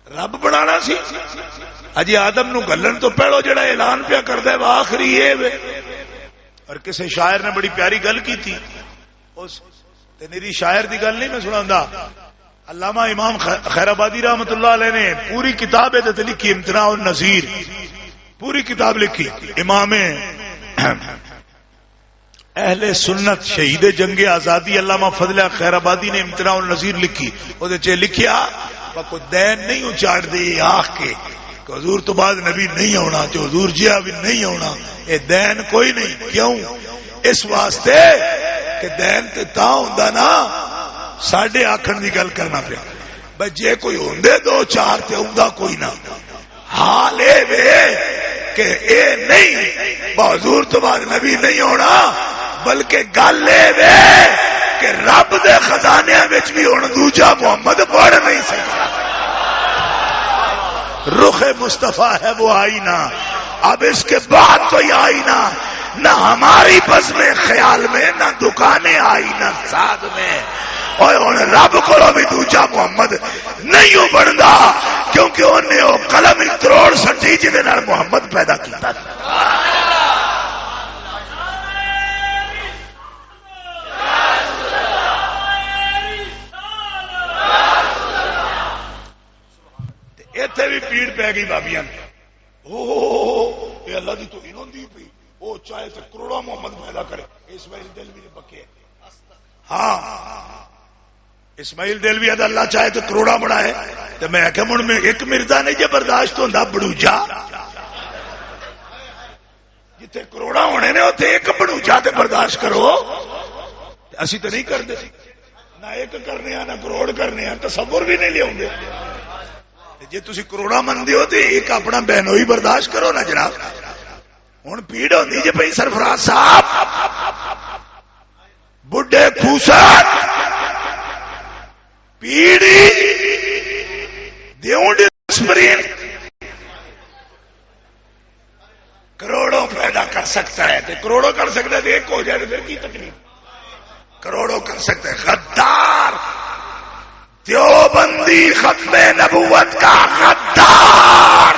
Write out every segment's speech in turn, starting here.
رب بنانا سی اجی آدم نو گلن تو پہلو جڑا اعلان پیا کردا ہے آخری یہ وے. اور کسی شاعر نے بڑی پیاری گل کی تھی اس تے میری شاعر دی گل نہیں میں سناوندا. علامہ امام خیر آبادی رحمت اللہ علیہ نے پوری کتاب ہے لکھی امتناع النظیر, پوری کتاب لکھی. امام اہل سنت شہید جنگ آزادی علامہ فضل خیر آبادی نے امتناع النظیر لکھی. وہ لکھیا کو دین نہیں اچاڑ دے آخ کے کہ حضور تو بعد نبی نہیں ہونا جو حضور جیا بھی نہیں ہونا, اے دین کوئی نہیں. کیوں؟ اس واسطے کہ دین تے تا ہوندا نا ساڈے آکھن دی گل کرنا پیا بھئی جے کوئی ہوندے دو چار تے ہوندا کوئی نہ. حال اے وے کہ اے نہیں حضور تو بعد نبی نہیں ہونا, بلکہ گل اے وے کہ رب دے خزانے وچ بھی ہن دوجا محمد بڑھ نہیں سکتا. رخ مصطفیٰ ہے وہ آئینہ, اب اس کے بعد کوئی آئینہ نہ ہماری بزم خیال میں نہ دکانیں آئینہ ساتھ میں. اور رب کو بھی دوجا محمد نہیں بنتا کیونکہ انہیں وہ قلم کروڑ سٹی جہاں نال محمد پیدا کیتا تھا. ایتھے بھی پیڑ پی گئی بابیاں یہ اللہ دی تو انہوں دی پی وہ چاہے تو کروڑا محمد پیدا کرے. اسماعیل دلوی نے پکے ہاں اسماعیل دلوی اللہ چاہے تو کروڑا بنائے تو میں کہ من میں ایک مردا نہیں جے برداشت ہوتا بڑوجا جتنے کروڑا ہونے نے اتنے ایک بڑوجا تے برداشت کرو. اسی تو نہیں کرتے نہ ایک کرنے نہ کروڑ کرنے تصور بھی نہیں لیا. جی تھی کروڑا منتے ہو تو ایک اپنا بہنوئی برداشت کرو نا جناب. ہوں پیڑ ہوتی جی بھائی سرفراز صاحب بڈھے خوسٹ پیڑی دیوڈین کروڑوں پیدا کر سکتا ہے تو کروڑوں کر سکتا ہے تو ایک ہو جائے تو پھر کی تکلیف. کروڑوں کر سکتے ہیں. غدار دیوبندی ختم نبوت کا غدار,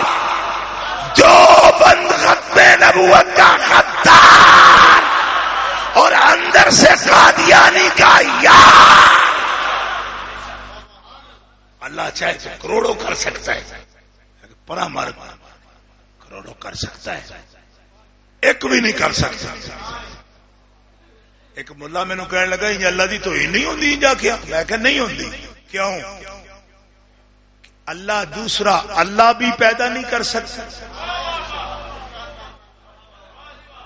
دیوبند ختم نبوت کا غدار اور اندر سے قادیانی کا یار. اللہ چاہے تو کروڑوں کر سکتا ہے پرا مر کروڑوں کر سکتا ہے ایک بھی نہیں کر سکتا. ایک ملا مینو کہنے لگا یہ اللہ دی تو ہی نہیں ہوندی جا کے میں کہ نہیں ہوندی. کیوں؟ اللہ دوسرا اللہ بھی پیدا نہیں کر سکتا.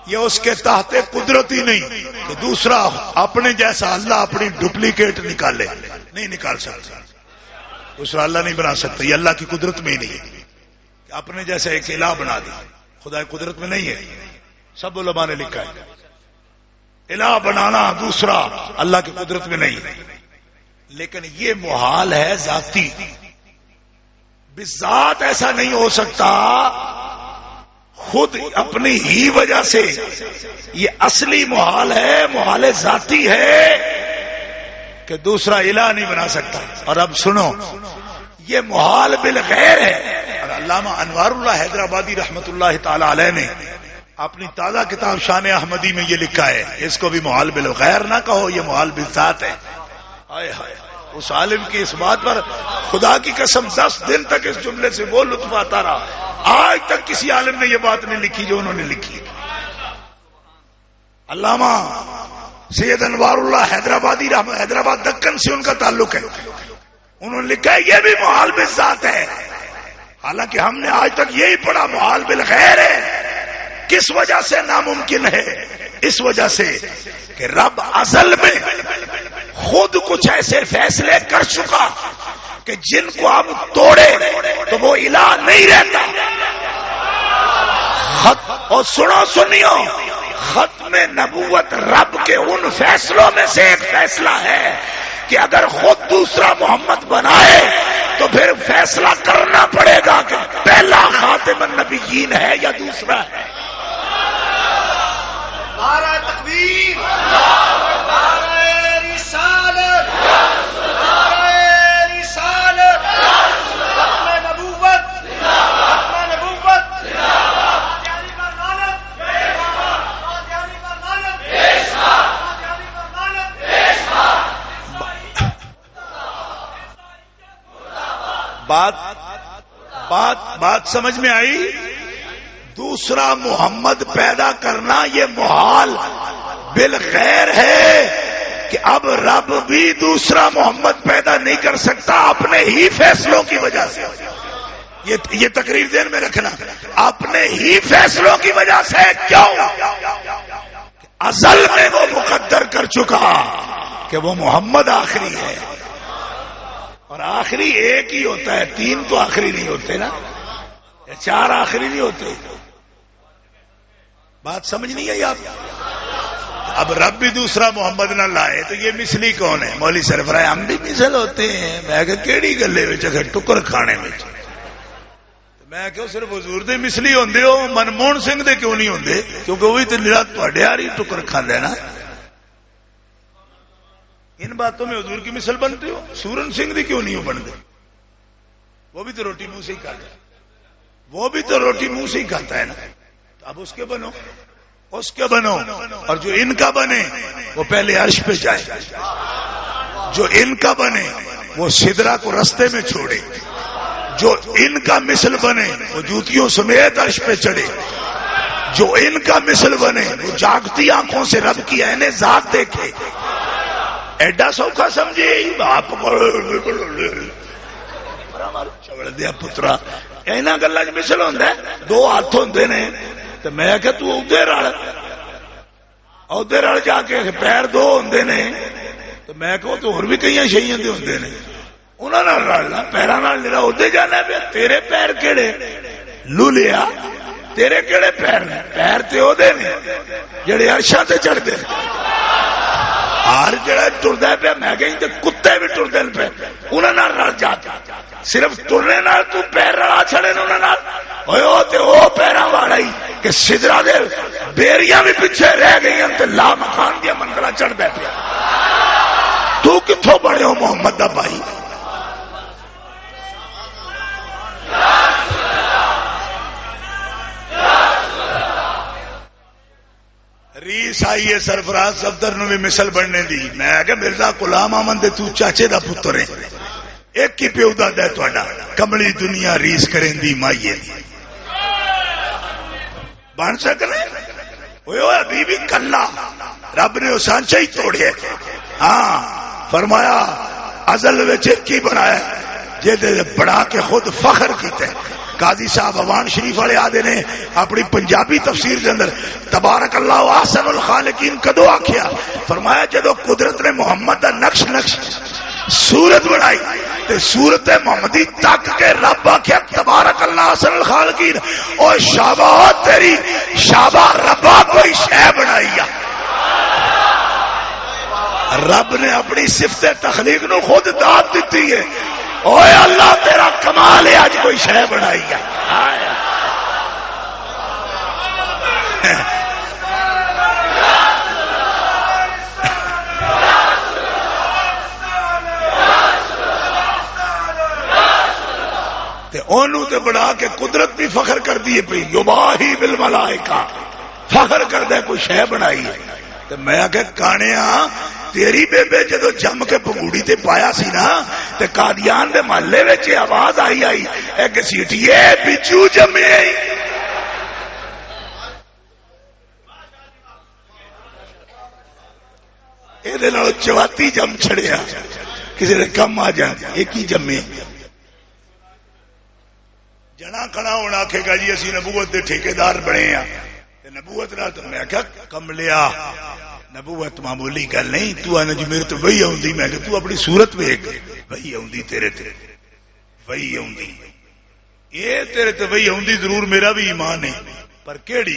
یہ اس کے تحت قدرت ہی نہیں کہ دوسرا اپنے جیسا اللہ اپنی ڈپلیکیٹ نکالے, نہیں نکال سکتا. دوسرا اللہ نہیں بنا سکتا, یہ اللہ کی قدرت میں ہی نہیں ہے کہ اپنے جیسا ایک الہ بنا دی. خدا کی قدرت میں نہیں ہے. سب علماء نے لکھا ہے الہ بنانا دوسرا اللہ کی قدرت میں نہیں ہے. لیکن یہ محال ہے ذاتی, بذات ایسا نہیں ہو سکتا. خود اپنی ہی وجہ سے یہ اصلی محال ہے, محال ذاتی ہے کہ دوسرا الہ نہیں بنا سکتا. اور اب سنو یہ محال بالغیر ہے. اور علامہ انوار اللہ حیدرآبادی رحمت اللہ تعالی علیہ نے اپنی تازہ کتاب شان احمدی میں یہ لکھا ہے, اس کو بھی محال بالغیر نہ کہو, یہ محال بالذات ہے. اس عالم کی اس بات پر خدا کی قسم 10 دن تک اس جملے سے وہ لطف آتا رہا. آج تک کسی عالم نے یہ بات نہیں لکھی جو انہوں نے لکھی. علامہ سید انوار اللہ حیدرآبادی حیدرآباد دکن سے ان کا تعلق ہے. انہوں نے لکھا ہے یہ بھی محال بالذات ہے. حالانکہ ہم نے آج تک یہی پڑھا محال بالغیر ہے. کس وجہ سے ناممکن ہے؟ اس وجہ سے کہ رب ازل میں خود کچھ ایسے فیصلے کر چکا کہ جن کو آپ توڑے تو وہ الہ نہیں رہتا. اور سنیو ختم نبوت رب کے ان فیصلوں میں سے ایک فیصلہ ہے کہ اگر خود دوسرا محمد بنائے تو پھر فیصلہ کرنا پڑے گا کہ پہلا خاتم النبیین ہے یا دوسرا ہے. نعرہ تکبیر, نعرہ رسالت, نعرہ رسالت, ختم بات سمجھ میں آئی؟ دوسرا محمد پیدا کرنا یہ محال بالخیر ہے کہ اب رب بھی دوسرا محمد پیدا نہیں کر سکتا اپنے ہی فیصلوں کی وجہ سے. یہ تقریر ذہن میں رکھنا، اپنے ہی فیصلوں کی وجہ سے. کیوں؟ ازل میں وہ مقدر کر چکا کہ وہ محمد آخری ہے، اور آخری ایک ہی ہوتا ہے، تین تو آخری نہیں ہوتے نا، چار آخری نہیں ہوتے. بات سمجھ نہیں آئی آپ؟ اب رب بھی دوسرا محمد نہ لائے تو یہ مثلی کون ہے؟ مولوی سرفراز ہم بھی مثل ہوتے ہیں. میں کہ کیڑی گلے وچ ٹکر کھانے میں، میں کہ صرف حضور دے مثلی ہوندے ہو، منموہن سنگھ دے کیوں نہیں ہوندے؟ کیونکہ وہی تو نرا تواڈے ہی ٹکر کھاندا ہے نا. ان باتوں میں حضور کی مثل بنتے ہو. سورن سنگھ دی کیوں نہیں ہو بنتے؟ وہ بھی تو روٹی منہ سے ہی کھاتا ہے، وہ بھی تو روٹی منہ سے ہی کھاتا ہے نا. اب اس کے بنو، اس کے بنو، اور جو ان کا بنے وہ پہلے عرش پہ جائے، جو ان کا بنے وہ سدرا کو رستے میں چھوڑے، جو ان کا مثل بنے وہ جوتیوں سمیت عرش پہ چڑھے، جو ان کا مثل بنے وہ جاگتی آنکھوں سے رب کی عین ذات دیکھے. ایڈا سوکھا سمجھے باپ چگڑ دیا پترا. اینا گلا مثل ہوندا ہے، دو ہاتھ ہوندے نے تو میں کہ تو ادھر رل جا کے پیر دو ہوندے نے تو میں کہ تو اور بھی کئی شیئیں دے ہوندے نے، انہاں نال رلنا پیراں نال نرا ادھر جانا پیا. تیرے پیر کیڑے لو لیا؟ تیرے کیڑے پیر نے؟ پیر تے اودے نے جڑے عرشاں تے چڑھدے. ہر جڑا ٹردا پیا میں کہ تے کتے بھی ٹردے پے، انہاں نال رل جا. صرف ٹرنے نال تو پیر رلا چھڑے انہاں نال. اوئے او تے او پیراں والا ہی کہ سدرا دے بیریاں بھی پیچھے رہ گئیاں تے لا مکان دی منزلہ چڑھدا پیا. تو کتھوں بڑے ہو محمد دا بھائی؟ ریس آئی ہے سرفراز صفدر نو بھی مثل بننے دی. میں کہ مرزا غلام احمد دے تو چاچے دا پتر ہے، ایک ہی پیو دادا ہے تہاڈا. کملی دنیا ریس کریں دی مائیے بن سکنے ہوئے ابھی بھی کلا. رب نے اس سانچے ہی توڑے. ہاں فرمایا ازل وچ ایک ہی بنایا جے بڑا کے خود فخر کیتے. قاضی صاحب اوان شریف والے آدھے نے اپنی پنجابی تفسیر کے اندر تبارک اللہ احسن الخالقین کدو آکھیا؟ فرمایا جدو قدرت نے محمد دا نقش صورت بنائی تے صورت محمدی تک کے رب آکھیا تبارک اللہ احسن الخالقین. او شاباش تیری شاباش ربا کوئی شے بنائی ہے. رب نے اپنی صفت تخلیق نو خود داد دیتی ہے. اوے اللہ تیرا کمال ہے آج کوئی شے بنائی ہے. اونوں تے بڑا کے قدرت بھی فخر کر دیے پئی. یباہی بالملائکہ فخر کر دے کوئی شے بنائی ہے. تے میں کہ کانیا تیری بیبے جدو جم کے پگوڑی تے پایا سی نا تے قادیان دے محلے وچ آواز آئی ایک سیٹیے بچو جمے. یہ چواتی جم چھڑیا کسی نے کم آ جائے ایک ہی جمے. جنا کھڑا ہونا آکھے گا جی اسی نبوت دے ٹھیکیدار بنے ہیں. نبوت نہ تو میں کیا کملیا نبوت معمولی گل نہیں. تو آنا جی میرے تو وہی آؤندی. میں کہ تو اپنی صورت ویکھ وہی آؤندی تیرے تے وہی آؤندی. یہ تیرے تے وہی آؤندی ضرور میرا بھی ایمان ہے پر کیڑی؟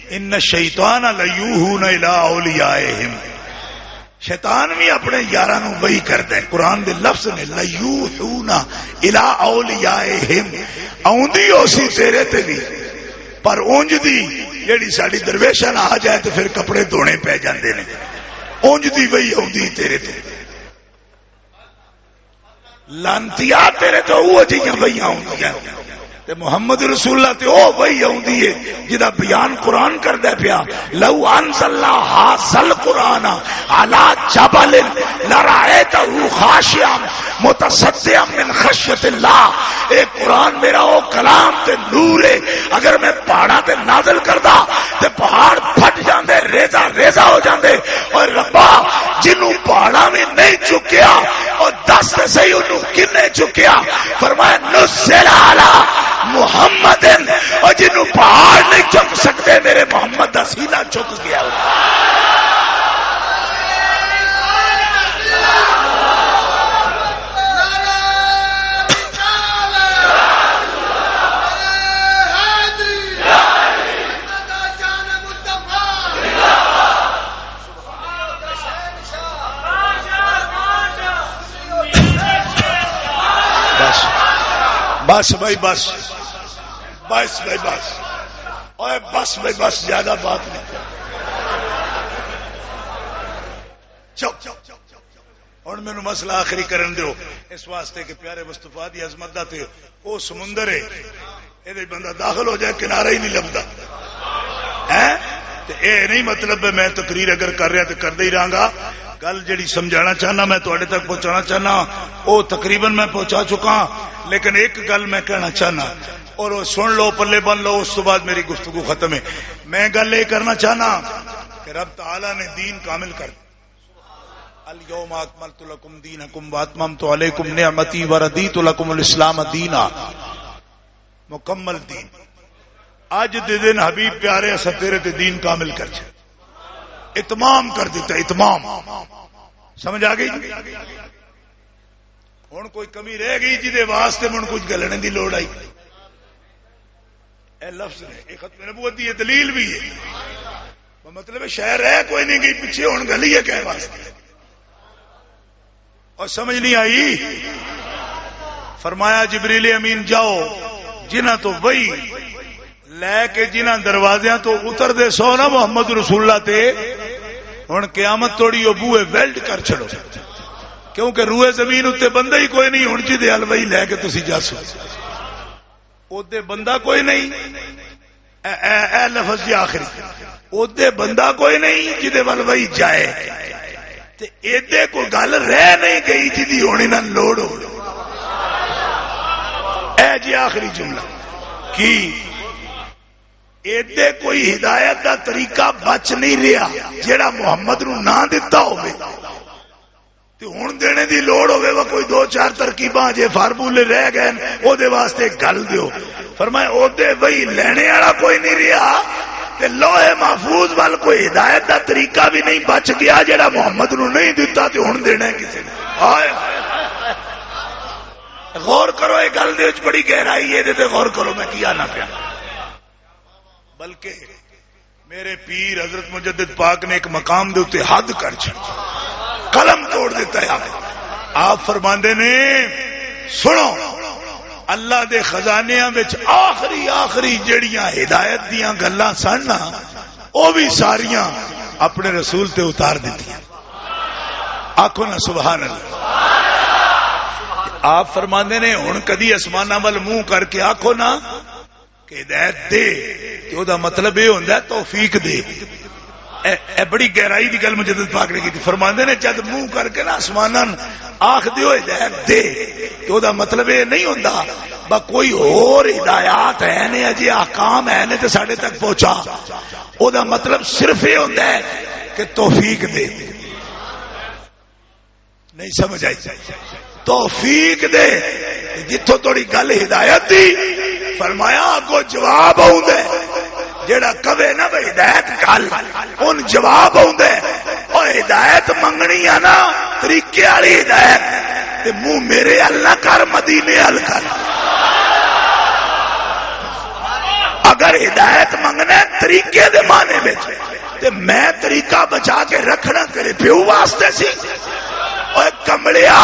ان الشیطان لیوحون الی اولیاءہم. شیطان بھی اپنے یاراں نو وہی کردا ہے. قرآن دے لفظ نے لیوحون الی اولیاءہم. آؤندی اسی تیرے تے بھی پر اونج دی جیڑی ساڈی درویشاں آ جائے تو پھر کپڑے دھونے پہ جاندے نے. اونج دی وہی آؤندی تیرے تے. لانتیا تیرے تو وہ جیاں وہی آؤندیاں تے محمد رسول اللہ تے او وہی آؤندی ہے جدا بیان قرآن کردا پیا. لو انزلنا ھذل قرآن علی جبل لرأیتہ خاشعا متصدعا من خشیۃ اللہ. اے قرآن میرا او کلام تے نور ہے، اگر میں پہاڑاں تے نازل کردا تے پہاڑ پھٹ جاندے، ریزہ ریزہ ہو جاندے۔ اور ربا جنوں پہاڑاں میں نہیں چکیا اور دس تے صحیح انہوں کنے چکیا؟ فرمایا نزل علی محمد، اور جنوں پہاڑ نہیں چک سکتے میرے محمد دا سینہ چک گیا۔ بس بھائی بس، بس بھائی بس، اوے بس بھائی بس، زیادہ بات نہیں۔ چپ ہوں مینو مسئلہ آخری کرن دیو، اس واسطے کہ پیارے مصطفیٰ دی عظمت دا تے او سمندر ہے، یہ بندہ داخل ہو جائے کنارہ ہی نہیں لبدا ہے۔ اے نہیں مطلب میں تقریر اگر کر رہا تو کردا ہی رہاں گا، گل جڑی سمجھانا چاہنا میں تواڈے تک پہنچانا چاہنا او تقریباً میں پہنچا چکا، لیکن ایک گل میں کہنا چاہنا اور وہ سن لو، پلے بن لو، اس تو بعد میری گفتگو ختم ہے۔ میں گل یہ کرنا چاہنا کہ رب تعالی نے دین کامل کر دیا، الیوم اکملت لکم دینکم واتممت علیکم نعمتی وردیت لکم الاسلام دینا، مکمل دین۔ اج دے دن حبیب پیارے اسا تیرے تے دین کامل کر چھے، اتمام کر دیتا، اتمام، سمجھ آ گئی؟ ہن کوئی کمی رہ گئی جی دے واسطے من کچھ گلنے دی لوڑ آئی، اے لفظ نے یہ ختم نبوت دی دلیل بھی ہے، مطلب شہر ہے کوئی نہیں گئی پیچھے، ہن گلی ہے کہ واسطے، اور سمجھ نہیں آئی؟ فرمایا جبریل امین جاؤ جنہ تو وہی لے کے جنہ دروازیاں تو اتر دے سو نا محمد رسول اللہ تے، ہن قیامت توڑی او بوئے ویلڈ کر چھڑو، کیونکہ روئے زمین اتے بندہ ہی کوئی نہیں، ہن جی دے الوئی لے کے تسی جاسو اودے بندہ کوئی نہیں، اے لفظ جی آخری، اودے بندہ کوئی نہیں جی دے الوئی جائے تے ایدے کوئی گل رہ نہیں گئی جی دی ہونی نہ لوڑ ہو۔ اے جی آخری جملہ کی ایدے کوئی ہدایت دا طریقہ بچ نہیں رہا جیڑا محمد نو نہ دیتا ہوئے تے ہن دینے دی لوڑ ہوئے، وہ کوئی دو چار ترکیباں جے فارمولے رہ گئے او دے واسطے گل دیو۔ فرمایا او دے وہی لینے والا کوئی نہیں رہا تے لوہے محفوظ وال کوئی ہدایت دا طریقہ بھی نہیں بچ گیا جیڑا محمد نو نہیں دیتا تے ہن دینا ہے کسی نے۔ ہائے غور کرو، یہ گل دے وچ بڑی گہرائی ہے، تے غور کرو میں کیا نہ پیا۔ بلکہ میرے پیر حضرت مجدد پاک نے ایک مقام دے اتے حد کر چھڑا، قلم توڑ دیتا ہے۔ آپ فرماندے نے سنو، اللہ دے خزانیاں وچ آخری جڑیاں ہدایت دیاں گلاں سن نا او بھی ساریاں اپنے رسول تے اتار دیتیاں۔ آکھو نا سبحان اللہ۔ آپ فرماندے نے ہن کدی اسماناں ول منہ کر کے آکھو نا کہ ہدایت دے تو دا مطلب یہ ہوندا ہے توفیق دے۔ اے بڑی گہرائی دی گل مجدد پاک نے کی تھی۔ فرماندے نے جد منہ کر کے نا آسماناں آکھ دیو ہدایت دے تو دا مطلب یہ نہیں ہوندا با کوئی اور ہدایات ہے نے اجے احکام ہے نے تے ساڈے تک پہنچا، او دا مطلب صرف یہ ہوندا ہے کہ توفیق دے۔ نہیں سمجھ آئی؟ توفیق دے جتھوں تھوڑی گل ہدایت دی، فرمایا کو جواب آؤں جیڑا کبے نا بھائی ہدایت گل ان جواب آؤں اور ہدایت منگنی ہے نا طریقے والی ہدایت تے منہ میرے ال نہ کر، مدینے ال کر۔ اگر ہدایت منگنا طریقے دے معنی میں تے میں طریقہ بچا کے رکھنا تیرے پیو واسطے سی۔ اور کمڑیا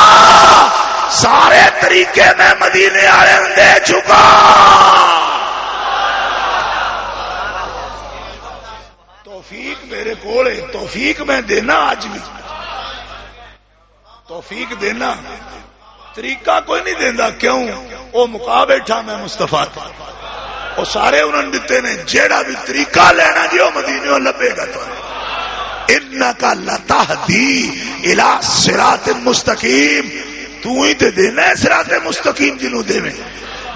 سارے طریقے میں مدینے والے دے چکا۔ توفیق میرے کول ہے، توفیق میں دینا، آج بھی توفیق دینا، طریقہ کوئی نہیں دینا۔ کیوں؟ وہ مقا بیٹھا میں مصطفیٰ تھا، وہ سارے انہوں نے دیتے نے، جیڑا بھی طریقہ لینا جی وہ مدینے لبے گا تو۔ انکا لتہدی الی صراط مستقیم، تو ہی تے دینا ہے صراط مستقیم جنوں دے میں،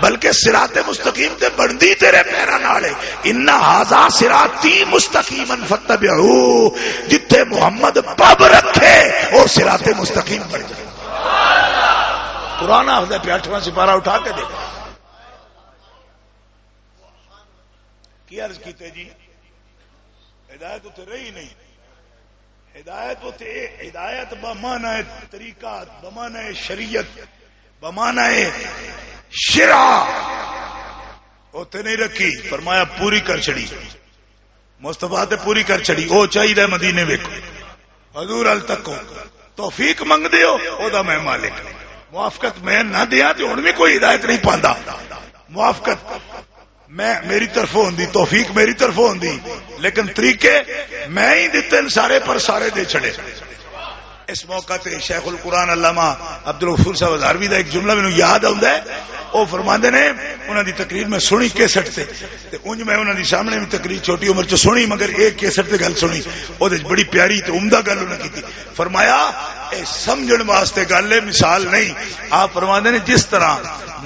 بلکہ صراط مستقیم تے بندی تیرے پیراں نال ہے۔ ان ھذا صراطی مستقیما فتبعوہ، جتھے محمد پب رکھے او صراط مستقیم بن جائے۔ قرآن آخدا ہے 8واں سپارہ اٹھا کے دیکھ۔ کی عرض کیتے جی؟ ہدایت تو رہی نہیں، ہدایت بمعنی طریقات، بمعنی شریعت، بمعنی شرع اوتے نہیں رکھی، فرمایا پوری کر چھڑی، مصطفیٰ تے پوری کر چھڑی۔ او چاہیے مدینے ویکھو، حضور ال تکو، توفیق منگ دیو او دا میں مالک، موافقت میں نہ دیا تو ہن بھی کوئی ہدایت نہیں پاندا۔ موافقت میں میری طرف ہوندی، توفیق میری طرف ہوندی، لیکن طریقے میں ہی دیتے سارے پر سارے دے چھڑے۔ اس موقع تے شیخ القرآن علامہ عبدالغفور صاحب ہزاروی دا ایک جملہ مینوں یاد آوندا ہے، وہ فرماندے نے انہاں دی تقریر میں سنی کیسٹ تے انج میں انہاں دی سامنے بھی تقریر چھوٹی عمر چ سنی، مگر ایک کیسٹ تے گل سنی، او دے بڑی پیاری تے عمدہ گل انہاں کیتی۔ فرمایا اے سمجھن واسطے گل ہے، مثال نہیں۔ آپ فرماندے نے جس طرح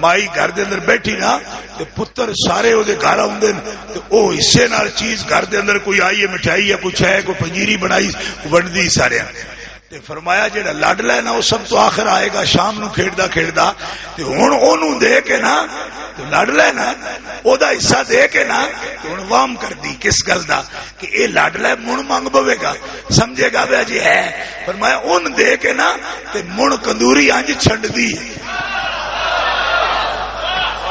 مائی گھر دے اندر بیٹھی نا تے پتر سارے او دے گھر آوندے تے او حصے نال چیز گھر دے اندر کوئی آئی ہے مٹھائی یا کچھ ہے، کوئی پنجیری بنائی ونڈدی سارے تے فرمایا جڑا لاڈلا ہے نا وہ سب تو آخر آئے گا شام نو کھیڈدا کھیڈدا تے ہن اونوں دے کے نا تے لاڈلا ہے نا او دا حصہ دے کے نا تے ہن وام کر دی کس گل دا کہ اے لاڈلا من منگ پوے گا، سمجھے گا بھئی جی ہے۔ فرمایا اون دے کے نا تے من کندوری انج چھنڈ دی،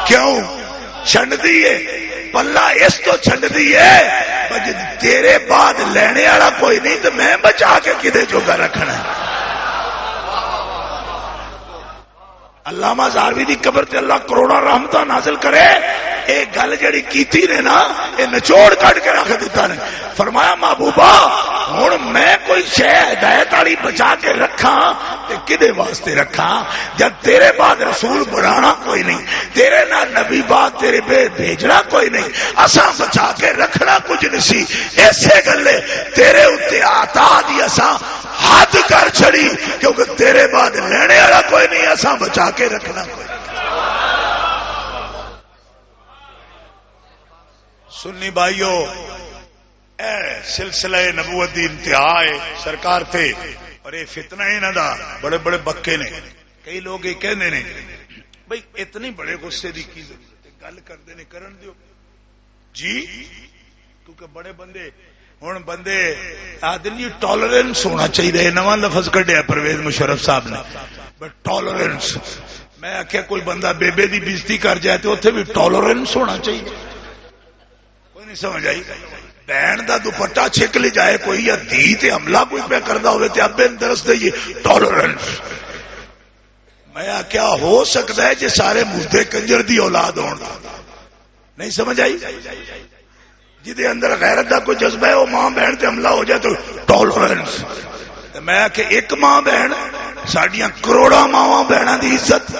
کیوں چھنڈ دی ہے؟ پلہ اس تو چھنڈ دی ہے تیرے بعد لینے والا کوئی نہیں تو میں بچا کے کدے جوگا رکھنا ہے۔ علامہ ہزاروی دی قبر تے اللہ کروڑا رحمتاں نازل کرے، اے گل جڑی کیتی نے نا اے نچوڑ کٹ کے رکھ دیتا نے۔ فرمایا محبوبہ ہن میں کوئی شے ہدایت والی بچا کے رکھاں تے کدے واسطے رکھاں جب تیرے بعد رسول بنانا کوئی نہیں، تیرے نہ نبی بعد تیرے بھیجنا کوئی نہیں، اساں بچا کے رکھنا کچھ نہیں سی۔ ایسے گلے تیرے اتے عطا دی اساں حد کر چھڑی کیونکہ تیرے بعد لینے والا کوئی نہیں، اساں بچا کے رکھنا کوئی نہیں۔ سنی بھائیو اے سلسلہ نبوت دی انتہا ہے سرکار تھے، اور یہ فتنہ انہاں دا بڑے بڑے بکے نے۔ کئی لوگ یہ کہندے نے بھئی اتنے بڑے غصے دی کی ضرورت ہے، گل کردے نے کرن دیو جی، کیونکہ بڑے بندے ہن بندے آدمی ٹالرنس ہونا چاہیے، نواں لفظ کڈیا پرویز مشرف صاحب نے، بٹ ٹالرنس۔ میں آخیا کوئی بندہ بیبے دی بےزتی کر جائے تو اتنے بھی ٹالرنس ہونا چاہیے، کوئی نہیں سمجھ آئی؟ بہن دا دوپٹہ چھک لے جائے کوئی یا دھی تے حملہ کوئی پہ کردا ہوئے تے ابے درس دے یہ ٹالرنس۔ میں کیا ہو سکتا ہے جی سارے مردے کنجر دی اولاد ہون، نہیں سمجھ آئی؟ جدے اندر غیرت دا کوئی جذبہ ہے وہ ماں بہن تے حملہ ہو جائے تو ٹالرنس۔ میں کہ ایک ماں بہن ساڈیاں کروڑا ماواں بہناں دی عزت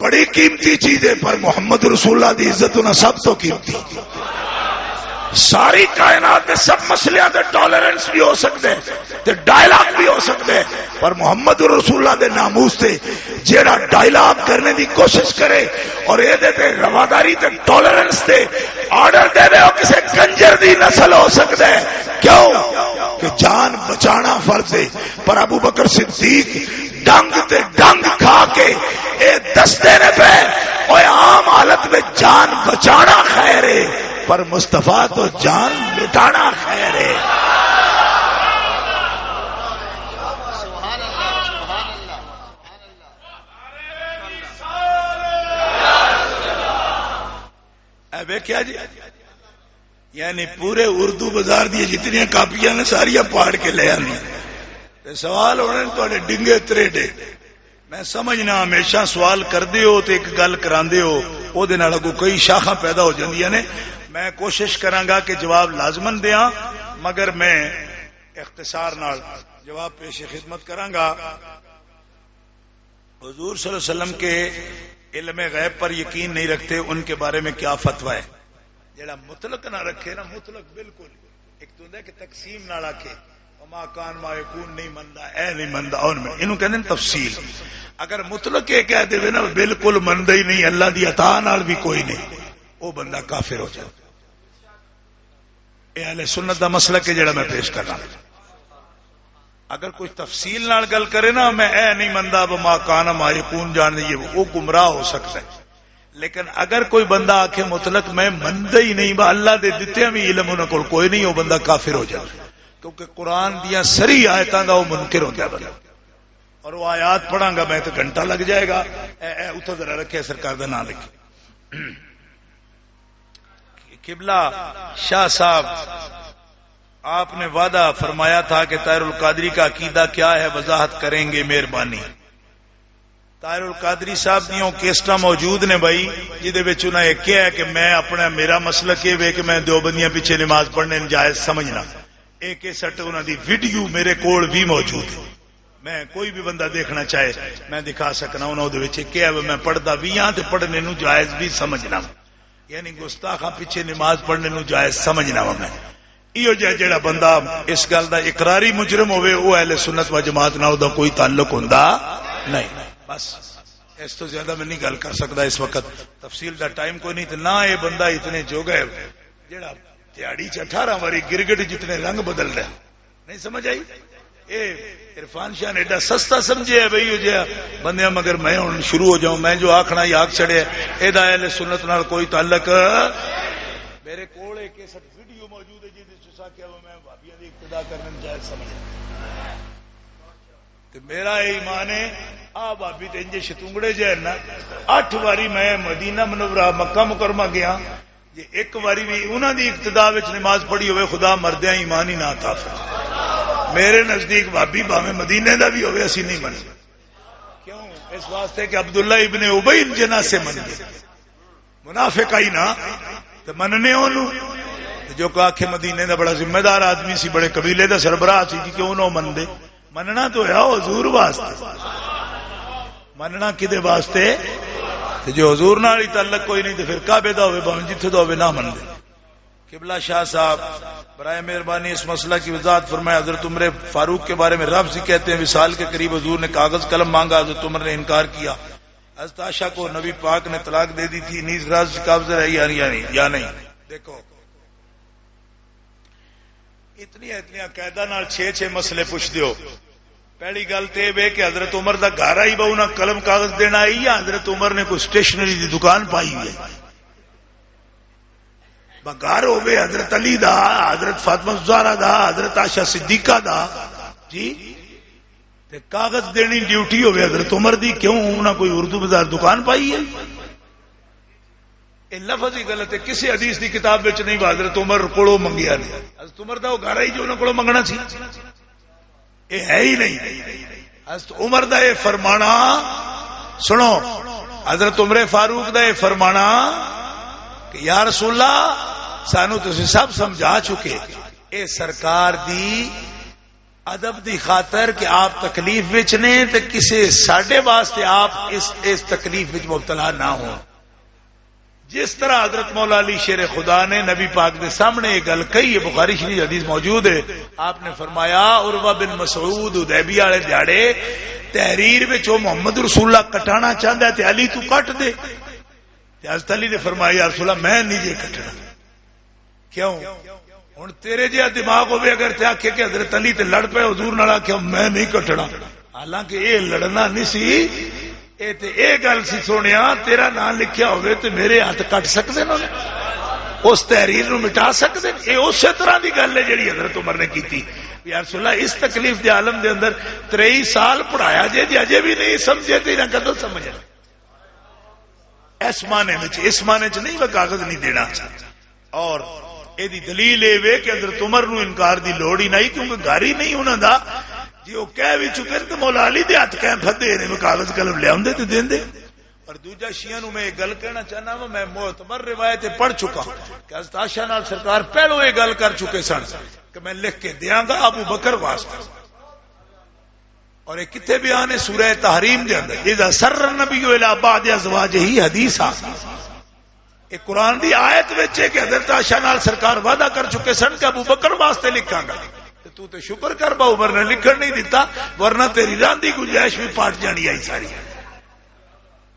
بڑی قیمتی چیز ہے، پر محمد رسول اللہ دی عزت انہاں سب تو قیمتی۔ ساری کائنات کے سب مسئلے تے ٹالرنس بھی ہو سکتے تے ڈائلاگ بھی ہو سکتے، پر محمد رسول اللہ دے ناموس تے جیڑا ڈائلاگ کرنے دی کوشش کرے اور اے دے تے رواداری تے ٹالرنس تے آرڈر دے دے کسے کنجر دی نسل ہو سکتا ہے۔ کیوں کہ جان بچانا فرض ہے، پر ابو بکر صدیق ڈنگ تے ڈنگ کھا کے اے دستے نے پہ اوے عام حالت میں جان بچانا خیر ہے، پر مصطفیٰ تو جان لٹانا خیر ہے۔ کیا جی یعنی پورے اردو بازار دی جتنی کاپیاں نے ساریا پاڑ کے لے آنی، سوال ہونے تھوڑے ڈنگے تریڈے۔ میں سمجھنا ہمیشہ سوال کر دے ہو تو ایک گل کراندے ہو او دے نال کوئی شاخاں پیدا ہو جاندیاں نے۔ میں کوشش کراں گا کہ جواب لازمن دیاں، مگر میں اختصار نال جواب پیش خدمت کراں گا۔ حضور صلی اللہ علیہ وسلم کے علم غیب پر یقین نہیں رکھتے، ان کے بارے میں کیا فتویٰ ہے؟ جڑا مطلق نہ رکھے نا، مطلق بالکل ایک تو ہے کہ تقسیم نہ رکھے، وما کان ما یکون نہیں مندا اے نہیں مندا ان میں اینو کہندے تفصیل. اگر مطلق یہ کہہ دے نا بالکل مندا ہی نہیں اللہ دی عطا نال بھی کوئی نہیں وہ بندہ کافر ہو جائے. اے اہل سنت دا مسلک ہے جڑا میں پیش کر رہا ہوں. اگر کوئی تفصیل نال گل کرے نا میں اے نہیں مندا وما کان ما یکون جان دیے وہ گمراہ ہو سکتا ہے. لیکن اگر کوئی بندہ آکھے مطلق میں مندا ہی نہیں با اللہ دے دتے بھی علم انہاں کول کوئی نہیں وہ بندہ کافر ہو جائے. کیونکہ قرآن دیا سری آیتاں دا وہ منکر ہوتا ہے بندہ. اور وہ آیات پڑھاں گا میں تو گھنٹہ لگ جائے گا. اتھا ذرا رکھے سرکار دا نام لکھے. قبلہ شاہ صاحب آپ نے وعدہ فرمایا تھا کہ طاہر القادری کا عقیدہ کیا ہے وضاحت کریں گے مہربانی. طاہر القادری صاحب دیوں کیسٹاں موجود نے بھائی جہدے وچ انہاں یہ کہا ہے کہ میں اپنا میرا مسلک یہ کہ میں دیوبندیاں پیچھے نماز پڑھنے جائز سمجھنا. ایک سٹ انہاں دی ویڈیو میرے کول بھی موجود ہے. میں کوئی بھی بندہ دیکھنا چاہے میں دکھا سکنا. انہوں دے وچ کہا ہے میں پڑھدا بھی ہاں تے پڑھنے نو جائز بھی سمجھنا. یعنی گستاخاں پیچھے نماز پڑھنے نو جائز سمجھنا وا میں. ایو جڑا بندہ اس گل دا اقراری مجرم ہوئے وہ اہل سنت و جماعت نال دا کوئی تعلق ہوندا نہیں. بس اس تو زیادہ میں نہیں گل کر سکتا اس وقت. تفصیل دا ٹائم کوئی نہیں. نہ یہ بندہ اتنے جوگا ہے جڑا دیہڑی 18 واری گرگٹ جتنے رنگ بدل رہا. نہیں سمجھ آئی؟ اے عرفان شاہ نے ایڈا سستا سمجھے ہے بھائی جی بندے مگر میں ہوں شروع ہو جاؤں میں جو آخنا یہ آخ چڑے یہ اہل سنت نال کوئی تعلق. میرے کول ایک ویڈیو موجود ہے جی کیا میں بھابیاں دی ابتدا کرنے جائز سمجھا. میرا ایمان ہے آ بھابی تے انجے شتونگڑے جائے نا 8 واری میں مدینہ منورہ مکہ مکرمہ گیا جی ایک واری بھی انہاں دی ابتدا وچ نماز پڑھی ہوئے خدا مردیاں ایمان ہی نہ عطا فرمائے. میرے نزدیک بھابی باویں مدینے دا بھی ہوئے اسی نہیں من. کیوں؟ اس واسطے کہ عبداللہ ابن ابی جنا سے من گئے. منافق آئی نا تو مننے انہوں جو کہ آخے مدینے دا بڑا ذمہ دار آدمی سی بڑے قبیلے دا سربراہ سی کیوں انہوں من دے. مننا تو ہے حضور واسطے. مننا کدے واسطے جو حضور نال ہی تعلق کوئی نہیں تو پھر کعبے دا ہوئے باویں جتھے دا ہوئے نہ من دے. قبلہ شاہ صاحب برائے مہربانی اس مسئلہ کی وضاحت فرمائے. حضرت عمر فاروق کے بارے میں رب کہتے ہیں وصال کے قریب حضور نے کاغذ قلم مانگا حضرت عمر نے انکار کیا. حضرت عائشہ کو نبی پاک نے طلاق دے دی تھی. نیز راز قابض ہے یا نہیں. دیکھو اتنی قاعدہ نال 6 مسئلے پوچھ دیو. پہلی گل تے وے کہ حضرت عمر دا گھر آئی بہو نہ قلم کاغذ دینا آئی یا حضرت عمر نے کوئی اسٹیشنری دی دکان پائی ہوئی ہے. گھر ہوئے حضرت علی دا حضرت فاطمہ زہرا دا حضرت عائشہ صدیقہ دا جی تے کاغذ دینی ڈیوٹی ہوئے حضرت عمر دی. کیوں انہاں کوئی اردو بازار دکان پائی ہے؟ یہ لفظ ہی غلط ہے. کسی حدیث دی کتاب وچ نہیں حضرت عمر کولوں منگیا نہیں. حضرت عمر دا وہ گھر ہی جو انہاں کولوں منگنا سی یہ ہے ہی نہیں. حضرت عمر دا یہ فرمانا سنو حضرت عمر فاروق دا یہ فرمانا کہ یا رسول اللہ سانو تسی سب سمجھا چکے اے سرکار دی ادب دی خاطر کہ آپ تکلیف وچ نے تے کسے ساڈے واسطے آپ اس تکلیف وچ مبتلا نہ ہو. جس طرح حضرت مولا علی شیر خدا نے نبی پاک دے سامنے یہ گل کہی ہے بخاری شریف حدیث موجود ہے. آپ نے فرمایا عروہ بن مسعود حدیبیہ والے دیہاڑے تحریر وچ او محمد رسول اللہ کٹانا چاہندا ہے تے علی تو کٹ دے. تے حضرت علی نے فرمایا یا رسول اللہ میں نہیں جے کٹنا. کیوں؟ ہن تیرے جہا دماغ ہوے اگر تے آکھے کہ حضرت علی تے لڑ پے حضور نال آکھے میں نہیں کٹنا. حالانکہ یہ لڑنا نہیں سی اے گل سی سونیا تیرا نام لکھیا ہوئے تو میرے ہاتھ کٹ سکتے ہیں اس تحریر نو مٹا سکتے ہیں. یہ اسی طرح دی گل ہے جڑی حضرت عمر نے کیتی. یا رسول اللہ اس تکلیف دے عالم دے اندر 23 سال پڑھایا جے اجے بھی نہیں سمجھے تے نہ کدو سمجھے. اس معنی چ نہیں وہ کاغذ نہیں دینا. اور یہ دلیل یہ وے کہ حضرت عمر نو انکار دی لوڑ ہی نہیں کیونکہ گھر ہی نہیں انہاں دا. جی وہ کہہ بھی چکے تو مولا علی دے ہاتھ کہیں پھدے نے کاغذ قلم لے آندے تے دیندے. اور دوجا شیعہ نو میں یہ گل کہنا چاہنا وا میں معتبر روایت پڑھ چکا کہ حضرت عائشہ نال سرکار پہلو یہ گل کر چکے سن کہ میں لکھ کے دیاں گا ابو بکر واسطے. اور یہ کتے بیان ہے سورہ تحریم دے اندر اذا سر النبی الی بعض ازواجہ حدیثا. یہ قرآن دی آیت وچ ہے کہ حضرت عائشہ نال سرکار وعدہ کر چکے سن کہ ابو بکر واسطے لکھاں گا. تو تے شکر کر با عمر نے لکھن نہیں دیتا، ورنہ تیری راندی گنجائش بھی پاٹ جانی آئی ساری،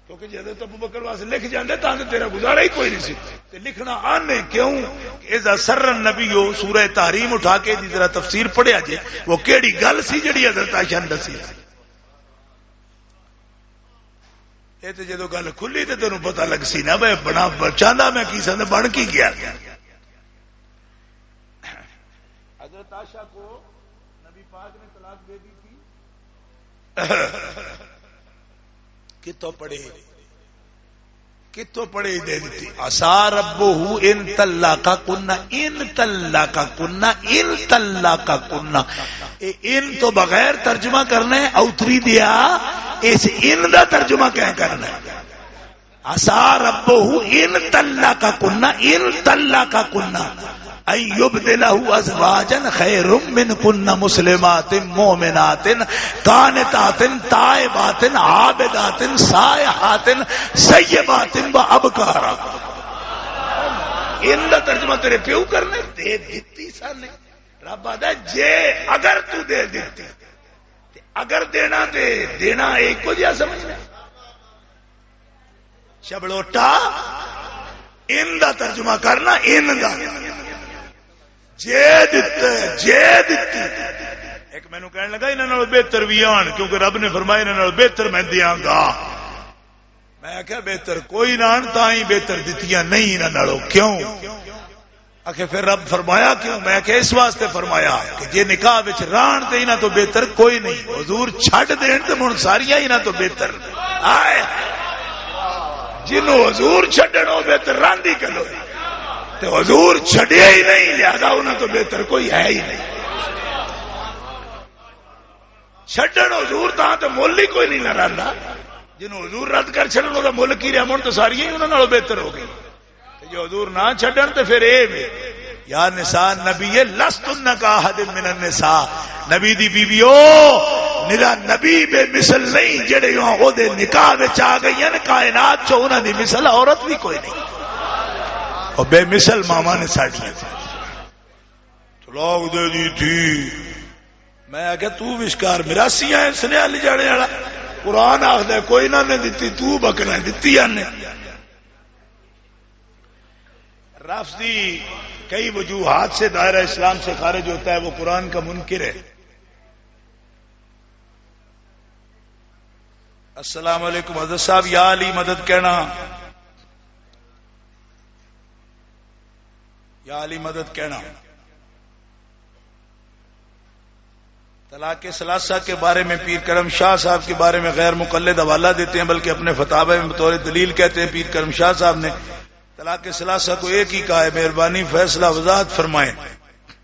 کیونکہ جدے تو ابو بکر واسطے لکھ جاندے تاں تیرا گزارا ہی کوئی نہیں سی تے لکھنا آنے کیوں کہ اذا سر النبی سورہ تحریم اٹھا کے دی ذرا تفسیر پڑھیا جے وہ کیڑی گل سی جڑی حضرت عائشہ نے دسی اے تے جدوں گل کھلی تے تینوں پتہ لگ سی نا بھئی بڑا چاہندا میں کی سن بن کی گیا۔ حضرت عائشہ کو نبی پاک نے طلاق دے دی تھی، کتوں پڑے دے دیتی، عسى ربه ان طلقكن ان طلقكن ان طلقكن، ان تو بغیر ترجمہ کرنا ہے، اوتری دیا اس ان دا ترجمہ کیا کرنا ہے، عسى ربه ان طلقكن ان طلقكن ان يبدله ازواجا خير منكن مسلمات مؤمنات قانتات تائبات عابدات سائحات سیبات وابکارا۔ ان دا ترجمہ تیرے پیو کرنے دے دیتی سانے، رب آدھا جے اگر تو دے دیتی اگر دینا دے دینا ایک کو جا سمجھنا شبلوٹا، ان دا ترجمہ کرنا ان دا جے دیتی ایک میں نو کہنے لگا انہاں نال بہتر بھی آن، کیونکہ رب نے فرمایا انہاں نال بہتر میں دیاں گا، میں کہا بہتر کوئی نہ آن تا ہی بہتر دتیاں نہیں انہاں نالوں، کیوں آخر پھر رب فرمایا کیوں، میں کہ اس واسطے فرمایا کہ جے نکاح وچ ران تے انہاں تو بہتر کوئی نہیں، حضور چھڈ دین تے ہن ساریاں انہاں تو بہتر آئے جنوں حضور چھڈن او بہتر راندی کلو تو حضور چھڑیا ہی نہیں، لہذا انہوں تو بہتر کوئی ہے ہی نہیں، چھڑن حضور تاں تو مول ہی کوئی نہیں نہ رہا، جنہوں حضور رد کر چھڑن وہ مل کی رہا من تو ساری ہی انہوں نے بہتر ہو گئی، جو حضور نہ چھڑن تو پھر اے میں یا نساء نبی لستن کا احد من النساء، نبی دی بیویو نرا نبی بے مثل نہیں جڑے او دے نکاح وچ آ گئیاں کائنات چ انہاں دی مثل عورت بھی کوئی نہیں، اور بے مثل ماما نے ساڑھی طلاق دے دی تھی، میں آگیا تو وشکار میراسی ہے سنیا لے جانے والا، قرآن آخر کوئی نہ نے دیتی تو بکنا دیتی آنے۔ رافضی کئی وجوہات سے دائرہ اسلام سے خارج ہوتا ہے، وہ قرآن کا منکر ہے۔ السلام علیکم حضرت صاحب، یا علی مدد کہنا، یا علی مدد کہنا، طلاق ثلاثہ کے بارے میں پیر کرم شاہ صاحب کے بارے میں غیر مقلد حوالہ دیتے ہیں، بلکہ اپنے فتاوی میں بطور دلیل کہتے ہیں پیر کرم شاہ صاحب نے طلاق ثلاثہ کو ایک ہی کہا ہے، مہربانی فیصلہ وضاحت فرمائیں،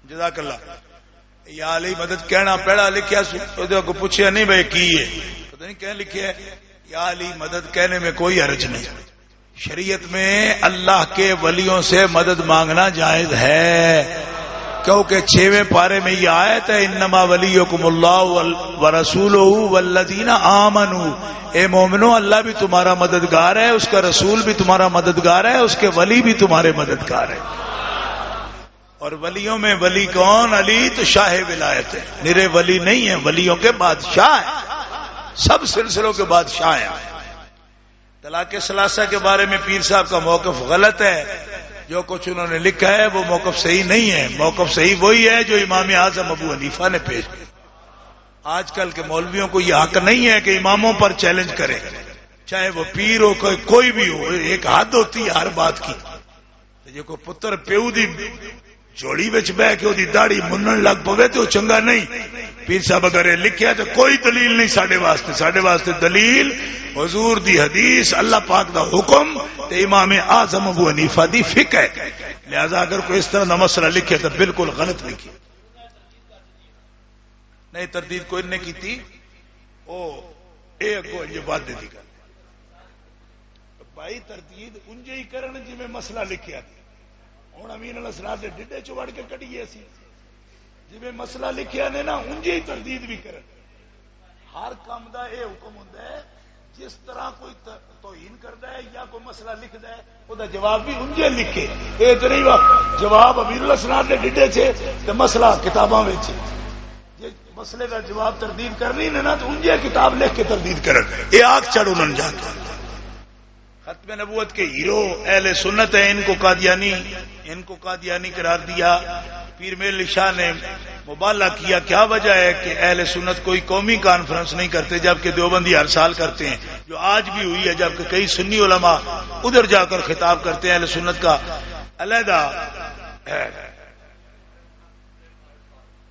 جزاک اللہ۔ یا علی مدد کہنا پڑھا لکھیا کو پوچھا نہیں بھائی کی ہے، پتہ نہیں کہیں لکھیا ہے، یا علی مدد کہنے میں کوئی حرج نہیں، شریعت میں اللہ کے ولیوں سے مدد مانگنا جائز ہے، کیونکہ 6ویں پارے میں یہ آیت ہے انما ولیکم اللہ ورسولہ والذین آمنوا، اے مومنو اللہ بھی تمہارا مددگار ہے، اس کا رسول بھی تمہارا مددگار ہے، اس کے ولی بھی تمہارے مددگار ہے۔ اور ولیوں میں ولی کون؟ علی تو شاہ ولایت ہے، میرے ولی نہیں ہیں، ولیوں کے بادشاہ ہیں، سب سلسلوں کے بادشاہ ہیں۔ طلاق ثلاثہ کے بارے میں پیر صاحب کا موقف غلط ہے، جو کچھ انہوں نے لکھا ہے وہ موقف صحیح نہیں ہے، موقف صحیح وہی ہے جو امام اعظم ابو حنیفہ نے پیش کیا۔ آج کل کے مولویوں کو یہ حق نہیں ہے کہ اماموں پر چیلنج کرے، چاہے وہ پیر ہو کوئی بھی ہو، ایک حد ہوتی ہے ہر بات کی، جو کو پتر پیو دی جوڑی بچ بہ کے دی داڑھی منن لگ پوے تو چنگا نہیں۔ پیر صاحب اگر لکھیا تو کوئی دلیل نہیں ساڈے واسطے، ساڈے واسطے دلیل حضور دی حدیث، اللہ پاک دا حکم تے امام اعظم ابو حنیفہ دی فقہ ہے، لہذا اگر کوئی اس طرح دا مسئلہ لکھے تو بالکل غلط لکھے، نہیں تردید کوئی نے کی تھی، او ایک کو یہ بات دے دی گا بھائی تردید انجے ہی کرن جی میں مسئلہ لکھیا تھی، ہوں امین علیہ السلام دے ڈڈے چ وڑ کے کڈیے سی، جی مسئلہ لکھیا نے نا انجے ہی تردید بھی کرن۔ ہر کام دا اے حکم ہوندا ہے، جس طرح کوئی توہین کردا ہے یا کوئی مسئلہ لکھدا ہے او دا جواب بھی انجے لکھے، اے تے نہیں جواب امین علیہ السلام دے ڈڈے چ تے مسئلہ کتاباں وچ، مسئلے کا جواب تردید کرنی نا تو انجے کتاب لکھ کے تردید کرن یہ آگ چڑھ انہوں جا کے ختم نبوت کے ہیرو اہل سنت ہیں، ان کو قادیانی قرار دیا۔ پیر میل شاہ نے مبالغہ کیا، کیا وجہ ہے کہ اہل سنت کوئی قومی کانفرنس نہیں کرتے جبکہ دیوبندی ہر سال کرتے ہیں، جو آج بھی ہوئی ہے، جبکہ کئی سنی علماء ادھر جا کر خطاب کرتے ہیں۔ اہل سنت کا علیحدہ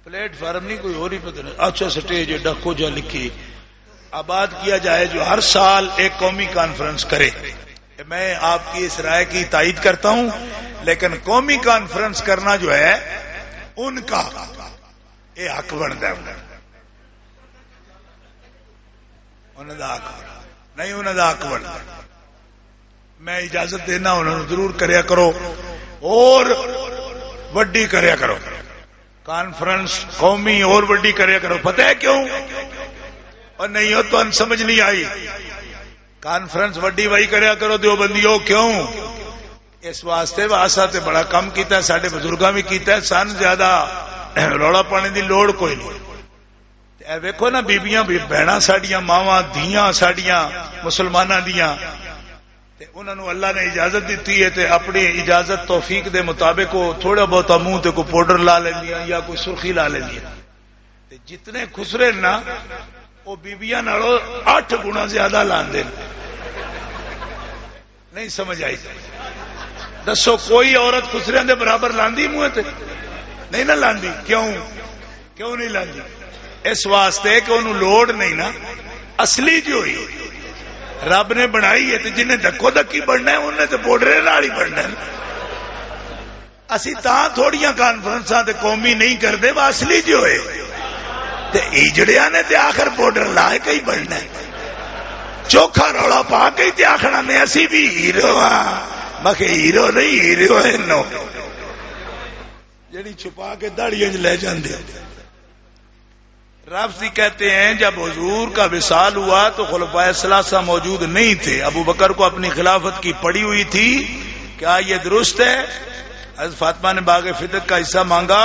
پلیٹ فارم نہیں کوئی اور ہی پتہ نہیں، اچھا سٹیج ڈکو جا لکھی آباد کیا جائے جو ہر سال ایک قومی کانفرنس کرے۔ میں آپ کی اس رائے کی تائید کرتا ہوں، لیکن قومی کانفرنس کرنا جو ہے ان کا یہ حق بنتا ہے، انہوں کا حق نہیں، انہوں کا حق بنتا ہے۔ میں اجازت دینا انہوں نے ضرور کریا کرو اور وڈی کریا کرو کانفرنس قومی اور وڈی کریا کرو۔ پتہ ہے کیوں؟ اور نہیں ہو تو ان سمجھ نہیں آئی، کانفرنس وڈی وہی کریا کرو دیوبندیوں، کیوں؟ اس واسطے واسطہ تے بڑا کم کیتا ہے، ساڈے بزرگاں بھی کیتا ہے، سن زیادہ روڑا پانے دی لوڑ کوئی نہیں۔ اے ویکھو نا بیبیاں بھی بہناں ساڈیاں، ماواں دھیاں ساڈیاں مسلماناں دیاں، تے انہاں نوں اللہ نے اجازت دیتی ہے تے اپنی اجازت توفیق دے مطابق وہ تھوڑا بہت منہ تے کوئی پاؤڈر لا لیندیاں یا کوئی سرخی لا لیندیاں، تے جتنے خسرے نا وہ بیبیاں نالوں 8 گنا زیادہ لاندے۔ نہیں سمجھ آئی؟ دسو کوئی عورت خسریاں دے برابر لاندی منہ تے؟ نہیں نہ لاندی، کیوں نہیں لاندی؟ اس واسطے کہ انہوں لوڑ نہیں نا، اصلی جو ہوئی رب نے بنائی ہے، جنہیں دکو دکی بڑھنا ہے انہیں تو پوڈرے نال ہی بڑھنا ہے۔ اسی تاں تھوڑیاں کانفرنساں تے قومی نہیں کرتے، وہ اصلی جو ہوئے تے ایجڑیاں نے تے آخر پوڈر لائے کئی بڑھنا ہے، چوکھا روڑا پا کے تے آخنا نے اسی بھی ہیرو ہاں، میں کہ ہیرو نہیں، ہیرو ہے نو جڑی چھپا کے داڑھی لے جاندے۔ رافضی کہتے ہیں جب حضور کا وصال ہوا تو خلفائے ثلاثہ موجود نہیں تھے، ابو بکر کو اپنی خلافت کی پڑی ہوئی تھی، کیا یہ درست ہے؟ حضرت فاطمہ نے باغ فتق کا حصہ مانگا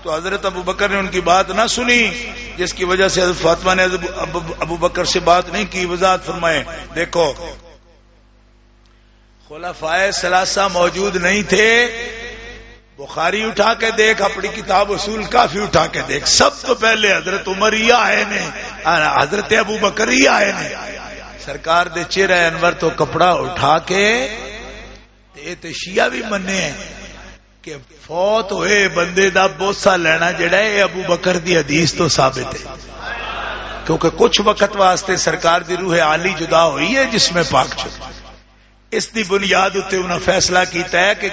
تو حضرت ابو بکر نے ان کی بات نہ سنی، جس کی وجہ سے حضرت فاطمہ نے ابو بکر سے بات نہیں کی۔ وضاحت فرمائے، دیکھو خلفائے ثلاثہ موجود نہیں تھے، بخاری اٹھا کے دیکھ، اپنی کتاب اصول کافی اٹھا کے دیکھ، سب تو پہلے حضرت عمر ہی آئے نے، حضرت ابو بکر ہی آئے نے۔ سرکار دے چہرے انور تو کپڑا اٹھا کے یہ تو شیعہ بھی منے ہیں کہ فوت ہوئے بندے دا بوسہ لینا جڑا ہے ابو بکر دی حدیث تو ثابت ہے، کیونکہ کچھ وقت واسطے سرکار دی روح عالی جدا ہوئی ہے جس میں پاک چکا۔ اس دی بنیاد تے انہاں فیصلہ کیتا ہے کہ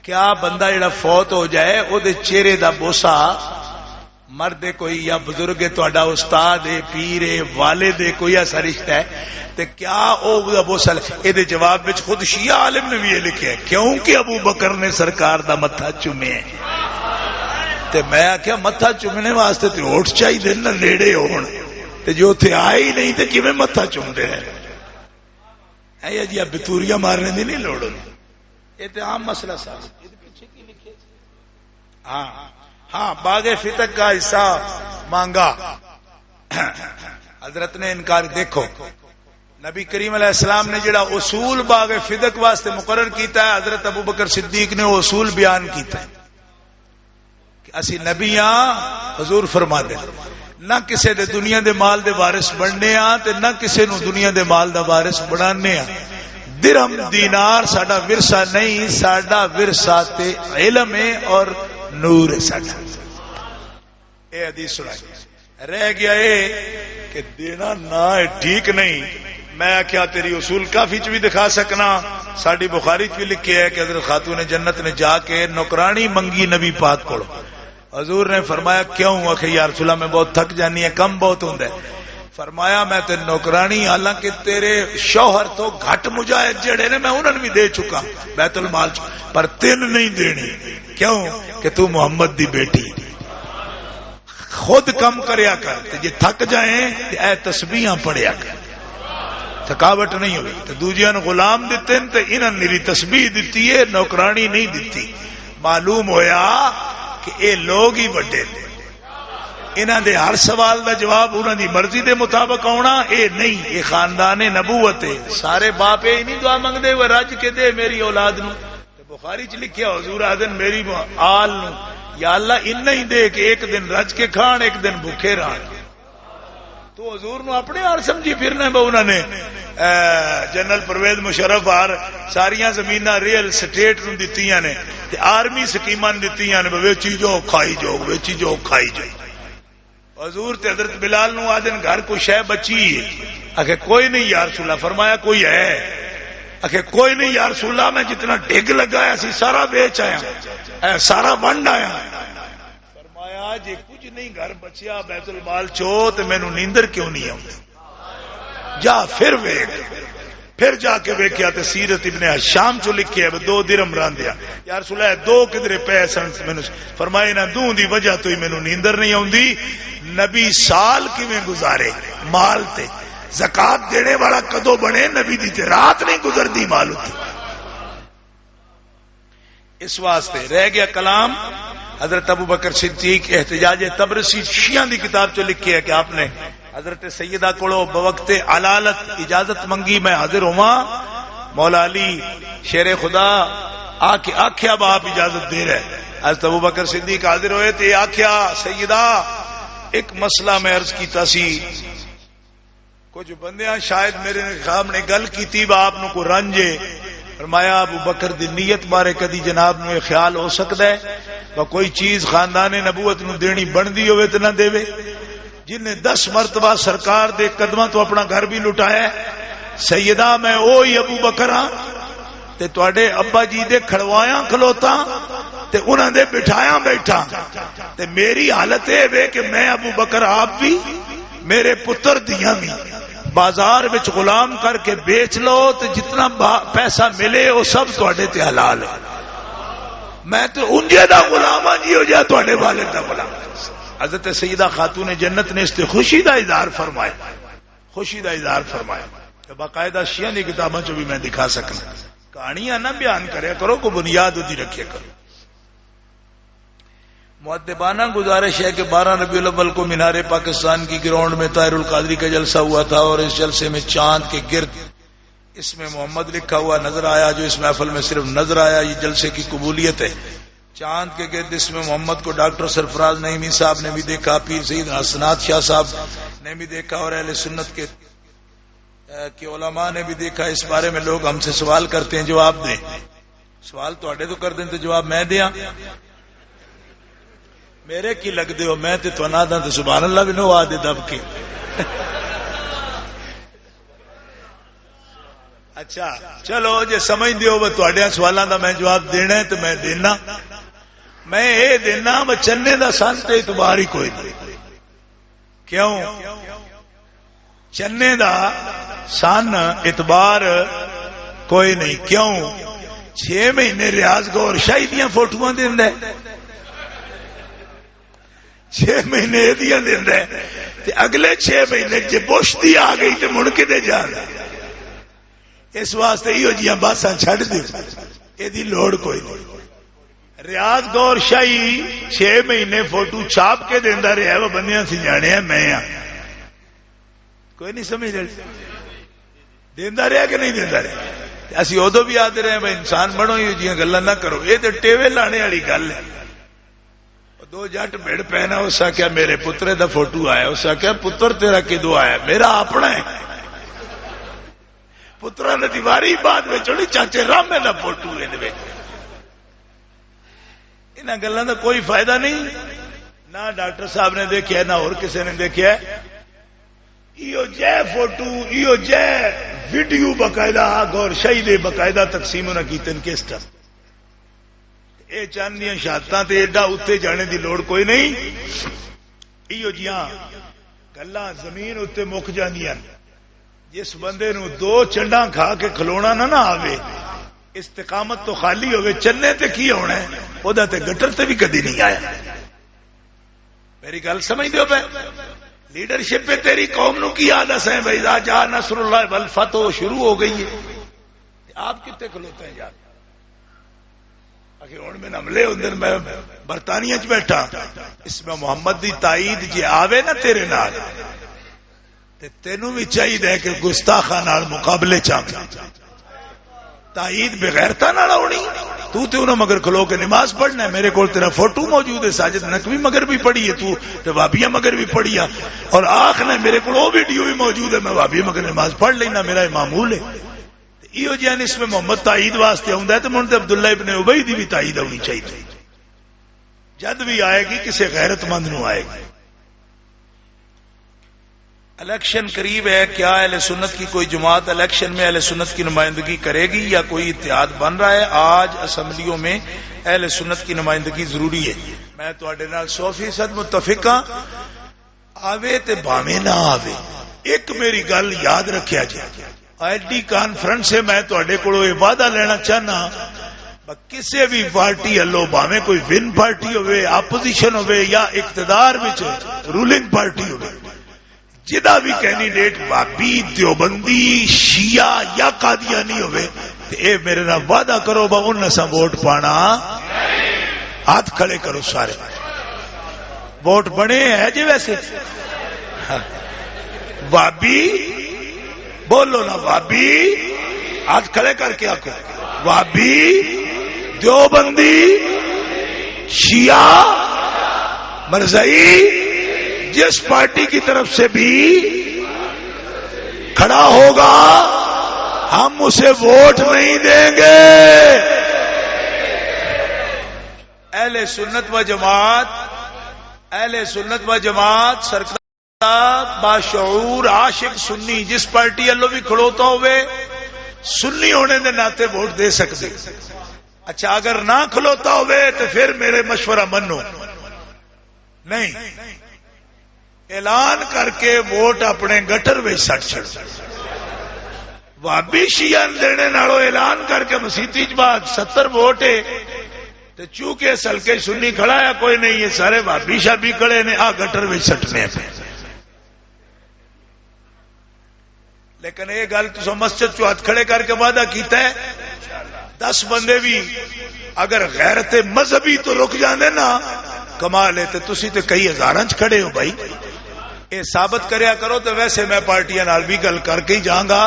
کیا بندہ جڑا فوت ہو جائے او دے چہرے دا بوسہ، مرد کوئی یا بزرگ تہاڈا استاد ہے، پیر ہے، والد ہے، کوئی ایسا رشتہ ہے تے کیا او دا بوسہ اے دے جواب وچ خود شیعہ عالم نے بھی یہ لکھیا ہے کیونکہ ابو بکر نے سرکار دا متھا چومیا تے میں آکھیا متھا چومنے واسطے تے ہوٹھ چاہیے نا نیڑے ہون، تے جو تے آئے ہی نہیں تے کیویں متھا چومدے رہے؟ اے جی بتوریاں مارنے دی نہیں لوڑ، یہ تو عام مسئلہ صاحب۔ ہاں باغ فتق کا حصہ مانگا، حضرت نے انکار۔ دیکھو نبی کریم علیہ السلام نے جڑا اصول باغ فتق واسطے مقرر کیتا ہے، حضرت ابو بکر صدیق نے وہ اصول بیان کیتا ہے کہ اسی نبیاں حضور فرما دے نہ کسے دے دنیا دے مال دے وارث بننے ہاں تے نہ کسے نو دنیا دے مال دا وارث بنانے ہاں، درہم دینار ساڈا ورثہ نہیں، ساڈا ورثہ تے علم ہے اور نور ہے ساڈا۔ اے حدیث سنائی، رہ گیا اے کہ دینا نہ ٹھیک نہیں۔ میں کیا تیری اصول کافی چ بھی دکھا سکنا، ساڈی بخاری چ بھی لکھے ہے کہ حضرت خاتون جنت نے جا کے نوکرانی منگی نبی پاک کو، حضور نے فرمایا کیوں؟ آخر یا رسول اللہ میں بہت تھک جانی ہے، کم بہت ہوندا ہے۔ فرمایا میں تے نوکرانی حالانکہ تیرے شوہر تو گھٹ مجاہد جڑے نے میں انہوں نے بھی دے چکا بیت المال پر 3 نہیں دینی، کیوں؟ کہ تو محمد دی بیٹی، خود کم کریا کر، جی تھک جائیں اے تسبیحاں پڑھیا کر، تھکاوٹ نہیں ہوئی۔ تو دوجیاں نو غلام دیتے تے انہاں نیری تسبیح دتی ہے، نوکرانی نہیں دتی۔ معلوم ہویا کہ اے لوگ ہی بڑے تھے، انہاں دے ہر سوال دا جواب انہاں دی مرضی دے مطابق آنا اے نہیں، اے خاندان نبوت ہے. سارے باپ اے نہیں دعا منگدے وہ رج کے دے میری اولاد نو. بخاری چ لکھیا حضور آدن میری آل نو یا اللہ انہاں ہی دے کہ ایک دن رج کے کھان ایک دن بھوکے رہن. تو حضور نو اپنے آل سمجھی پھرنا ہے. انہوں نے جنرل پرویز مشرف آر ساریاں زمیناں ریل سٹیٹ نو دتیاں نے تے آرمی سکیماں دتیاں نے ویچی جو کھائی جو ویچی جو کھائی جو. حضور تے حضرت بلال نو آدن گھر کو شے بچی ہے. آخر کوئی نہیں یا رسول اللہ. فرمایا کوئی ہے؟ آخر کوئی نہیں یا رسول اللہ، میں جتنا ڈگ لگایا سی سارا بیچ آیا، سارا ونڈ آیا. فرمایا جی کچھ نہیں گھر بچیا بیت المال چو تے مینوں نیندر کیوں نہیں آؤں؟ جا پھر ویکھ. پھر جا کے ویکھیا تے سیرت ابن شام چو لکھیا 2 درہم راندیا. یا رسول اللہ 2 کدھر پے سن مینوں؟ فرمایا نہ دوں دی وجہ تو ہی مینوں نیندر نہیں آوندی. نبی سال کیویں گزارے مال تے؟ زکات دینے والا کدو بنے؟ نبی دی تے رات نہیں گزردی مال تے. اس واسطے رہ گیا کلام حضرت ابو بکر صدیق احتجاج تبرسی شیعہ دی کتاب چ لکھی ہے کہ آپ نے حضرت سیدہ کولو بوقت علالت اجازت منگی میں حاضر ہواں. مولا علی شیر خدا آ کے آکھیا باپ اجازت دے رہے. حضرت ابو بکر صدیق حاضر ہوئے تے آکھیا سیدہ ایک مسئلہ میں عرض کیتا سی. کچھ بندیاں شاید میرے خواب نے گل کیتی باپ نو کو رنجے. فرمایا ابو بکر دی نیت بارے کدی جناب نو خیال ہو سکتا ہے کہ کوئی چیز خاندان نبوت نو دینی بندی ہوئے تو نہ دے؟ جن نے 10 مرتبہ سرکار دے قدماں تو اپنا گھر بھی لٹایا ہے. سیدہ میں اوہی ابو بکر ہاں تے تواڈے ابا جی دے کھڑوایا کھلوتا تے انہاں دے بٹھایا بیٹھا. تے میری حالت اے وے کہ میں ابو بکر آپ بھی میرے پتر دیاں بھی بازار وچ غلام کر کے بیچ لو تے جتنا پیسہ ملے وہ سب تواڈے تے حلال ہے. میں تو انجے دا غلام ہاں جی ہو جا تواڈے والد دا غلام. حضرت سیدہ خاتون جنت نے اس سے خوشی دا اظہار فرمایا. خوشی دا اظہار فرمایا کہ باقاعدہ شیعہ دی کتاباں چ بھی میں دکھا سکنا. کہانیاں نہ بیان کریا کرو، کو بنیاد دی رکھیا کرو. مؤدبانہ گزارش ہے کہ 12 ربیع الاول کو مینار پاکستان کی گراؤنڈ میں طاہر القادری کا جلسہ ہوا تھا اور اس جلسے میں چاند کے گرد اس میں محمد لکھا ہوا نظر آیا. جو اس محفل میں صرف نظر آیا یہ جلسے کی قبولیت ہے. چاند کے گرد اس میں محمد کو ڈاکٹر سرفراز نعیمی صاحب نے بھی دیکھا، پیر سید حسنات شاہ صاحب نے بھی دیکھا اور اہل سنت کے علماء نے بھی دیکھا. اس بارے میں لوگ ہم سے سوال کرتے ہیں، جواب دیں. سوال تو اڈے تو کر دیں تو جواب میں دیاں. میرے کی لگ دے ہو میں تے تو نہ دا تے سبحان اللہ بھی نو آ دے دب کے. اچھا چلو جے سمجھ دیو وہ تواڈے سوالاں دا میں جواب دینا ہے تو میں دینا. میں اے دینا میں چنے دا سن تے اعتبار ہی کوئی نہیں. کیوں؟ چنے دا سن اعتبار کوئی نہیں. کیوں؟ 6 مہینے ریاض گور شاہی دیاں فوٹواں دیندا ہے، 6 مہینے دیاں دیندا ہے تے اگلے 6 مہینے جے بوش دی آ گئی تے مڑ کے دے جان. اس واسطے ایو جیاں باساں چھڈ دیو، اے دی لوڑ کوئی نہیں. ریاض گور شاہی 6 مہینے فوٹو چھاپ کے دیندا رہیا، وہ بندیاں سی جانے ہیں میں ہاں. کوئی نہیں سمجھ رہے دیندا رہیا کہ نہیں دیندا رہیا. اسی ادو بھی آدھے رہے بھائی انسان بنو یہ جیاں گلاں نہ کرو. یہ تو ٹیوے لانے والی گل ہے. 2 جٹ بھیڑ پہنا، اس آخیا میرے پترے دا فوٹو آیا. اس آخیا پتر تیرا کدو آیا؟ میرا اپنا ہے. پترا نے دیواری بعد میں چڑی چاچے رامے دا فوٹو ہے. انہاں گلاں دا کوئی فائدہ نہیں. نہ ڈاکٹر صاحب نے دیکھا نہ اور کسی نے دیکھا. ایو جے فوٹو ایو جے ویڈیو باقاعدہ گور شہید باقاعدہ تقسیم نہ کیتن کیسٹا. اے چاندیاں شہادتاں تے ایڈا اتنے جانے دی لوڑ کوئی نہیں. ایو جیاں گلاں زمین اتنے مک جاندیاں. جس بندے نو 2 چنڈاں کھا کے کھلونا نہ آوے، استقامت تو خالی ہوئے، چنے تے کی ہونا ہے، او دا تے گٹر تے بھی کدی نہیں آیا. میری گل سمجھ دیو پہ. لیڈرشپ پہ تیری قوم نو کی عادت ہے بھائی جا نصر اللہ والفتح شروع ہو گئی ہے. آپ کتنے کھلوتے ہیں یار؟ کہ ہوں میں حملے ہوں میں برطانیہ چ بیٹھا اس میں محمد دی تائید جی آوے نا تیرے نال تے تینوں بھی چاہیے کہ گستاخاں نال مقابلے چاہیے تائید بغیرتا نال ہونی تو تے انہاں مگر کھلو کے نماز پڑھنا ہے. میرے کول تیرا فوٹو موجود ہے ساجد نقوی مگر بھی پڑھی ہے تو تے وابیہ مگر بھی پڑھی ہے اور آخ نے میرے کول وہ ویڈیو بھی موجود ہے میں وابیہ مگر نماز پڑھ لینا میرا معمول ہے. یہ جان اس میں محمد تائید واسطے آتا ہے تو من عبداللہ ابن ابی دی بھی تائید ہونی چاہیے جد بھی آئے گی کسی غیرت مند نو آئے گی. الیکشن قریب ہے کیا اہل سنت کی کوئی جماعت الیکشن میں اہل سنت کی نمائندگی کرے گی یا کوئی اتحاد بن رہا ہے؟ آج اسمبلیوں میں اہل سنت کی نمائندگی ضروری ہے. میں تواڈے نال 100% متفق ہاں آوے تے بھاویں نہ آوے. ایک میری گل یاد رکھیا جی آئی کانفرنس سے میں تواڈے کولوں یہ وعدہ لینا چاہنا کسی بھی پارٹی ہلو بھاویں کوئی ون پارٹی ہوئے اپوزیشن ہوئے یا اقتدار وچ رولنگ پارٹی ہوئے جدا بھی کینڈیڈیٹ بابی دیوبندی شیعہ یا قادیانی ہوئے تے اے میرے نال وعدہ کرو با ان نسا ووٹ پانا. ہاتھ کھڑے کرو سارے ووٹ بنے ہے جی ویسے بابی بولو نا بابی ہاتھ کھڑے کر کے آکو بابی دیوبندی شیعہ مرزائی جس پارٹی کی طرف سے بھی کھڑا ہوگا ہم اسے ووٹ نہیں دیں گے. اہل سنت و جماعت سرکار باشعور عاشق سنی جس پارٹی اللہ بھی کھڑوتا ہوئے سنی ہونے دے ناتے ووٹ دے سکتے. اچھا اگر نہ کھلوتا ہوئے تو پھر میرے مشورہ منو نہیں اعلان کر کے ووٹ اپنے گٹر میں سٹ چھڑ. وابی شیعہ دینے نالو اعلان کر کے مسیتی جماعت 70 ووٹ ہے تو چونکہ سلکے سنی کھڑا ہے کوئی نہیں یہ سارے وابی شابی کھڑے نے آ گٹر میں سٹنے پہ. لیکن یہ گل تو مسجد چو ہاتھ کھڑے کر کے وعدہ کیتا ہے 10 بندے بھی اگر غیرت مذہبی تو رک جاندے نا کمال ہے تو تسی تے کئی ہزاراں چ کھڑے ہو بھائی. یہ ثابت کریا کرو تو ویسے میں پارٹیاں نال بھی گل کر کے ہی جاؤں گا.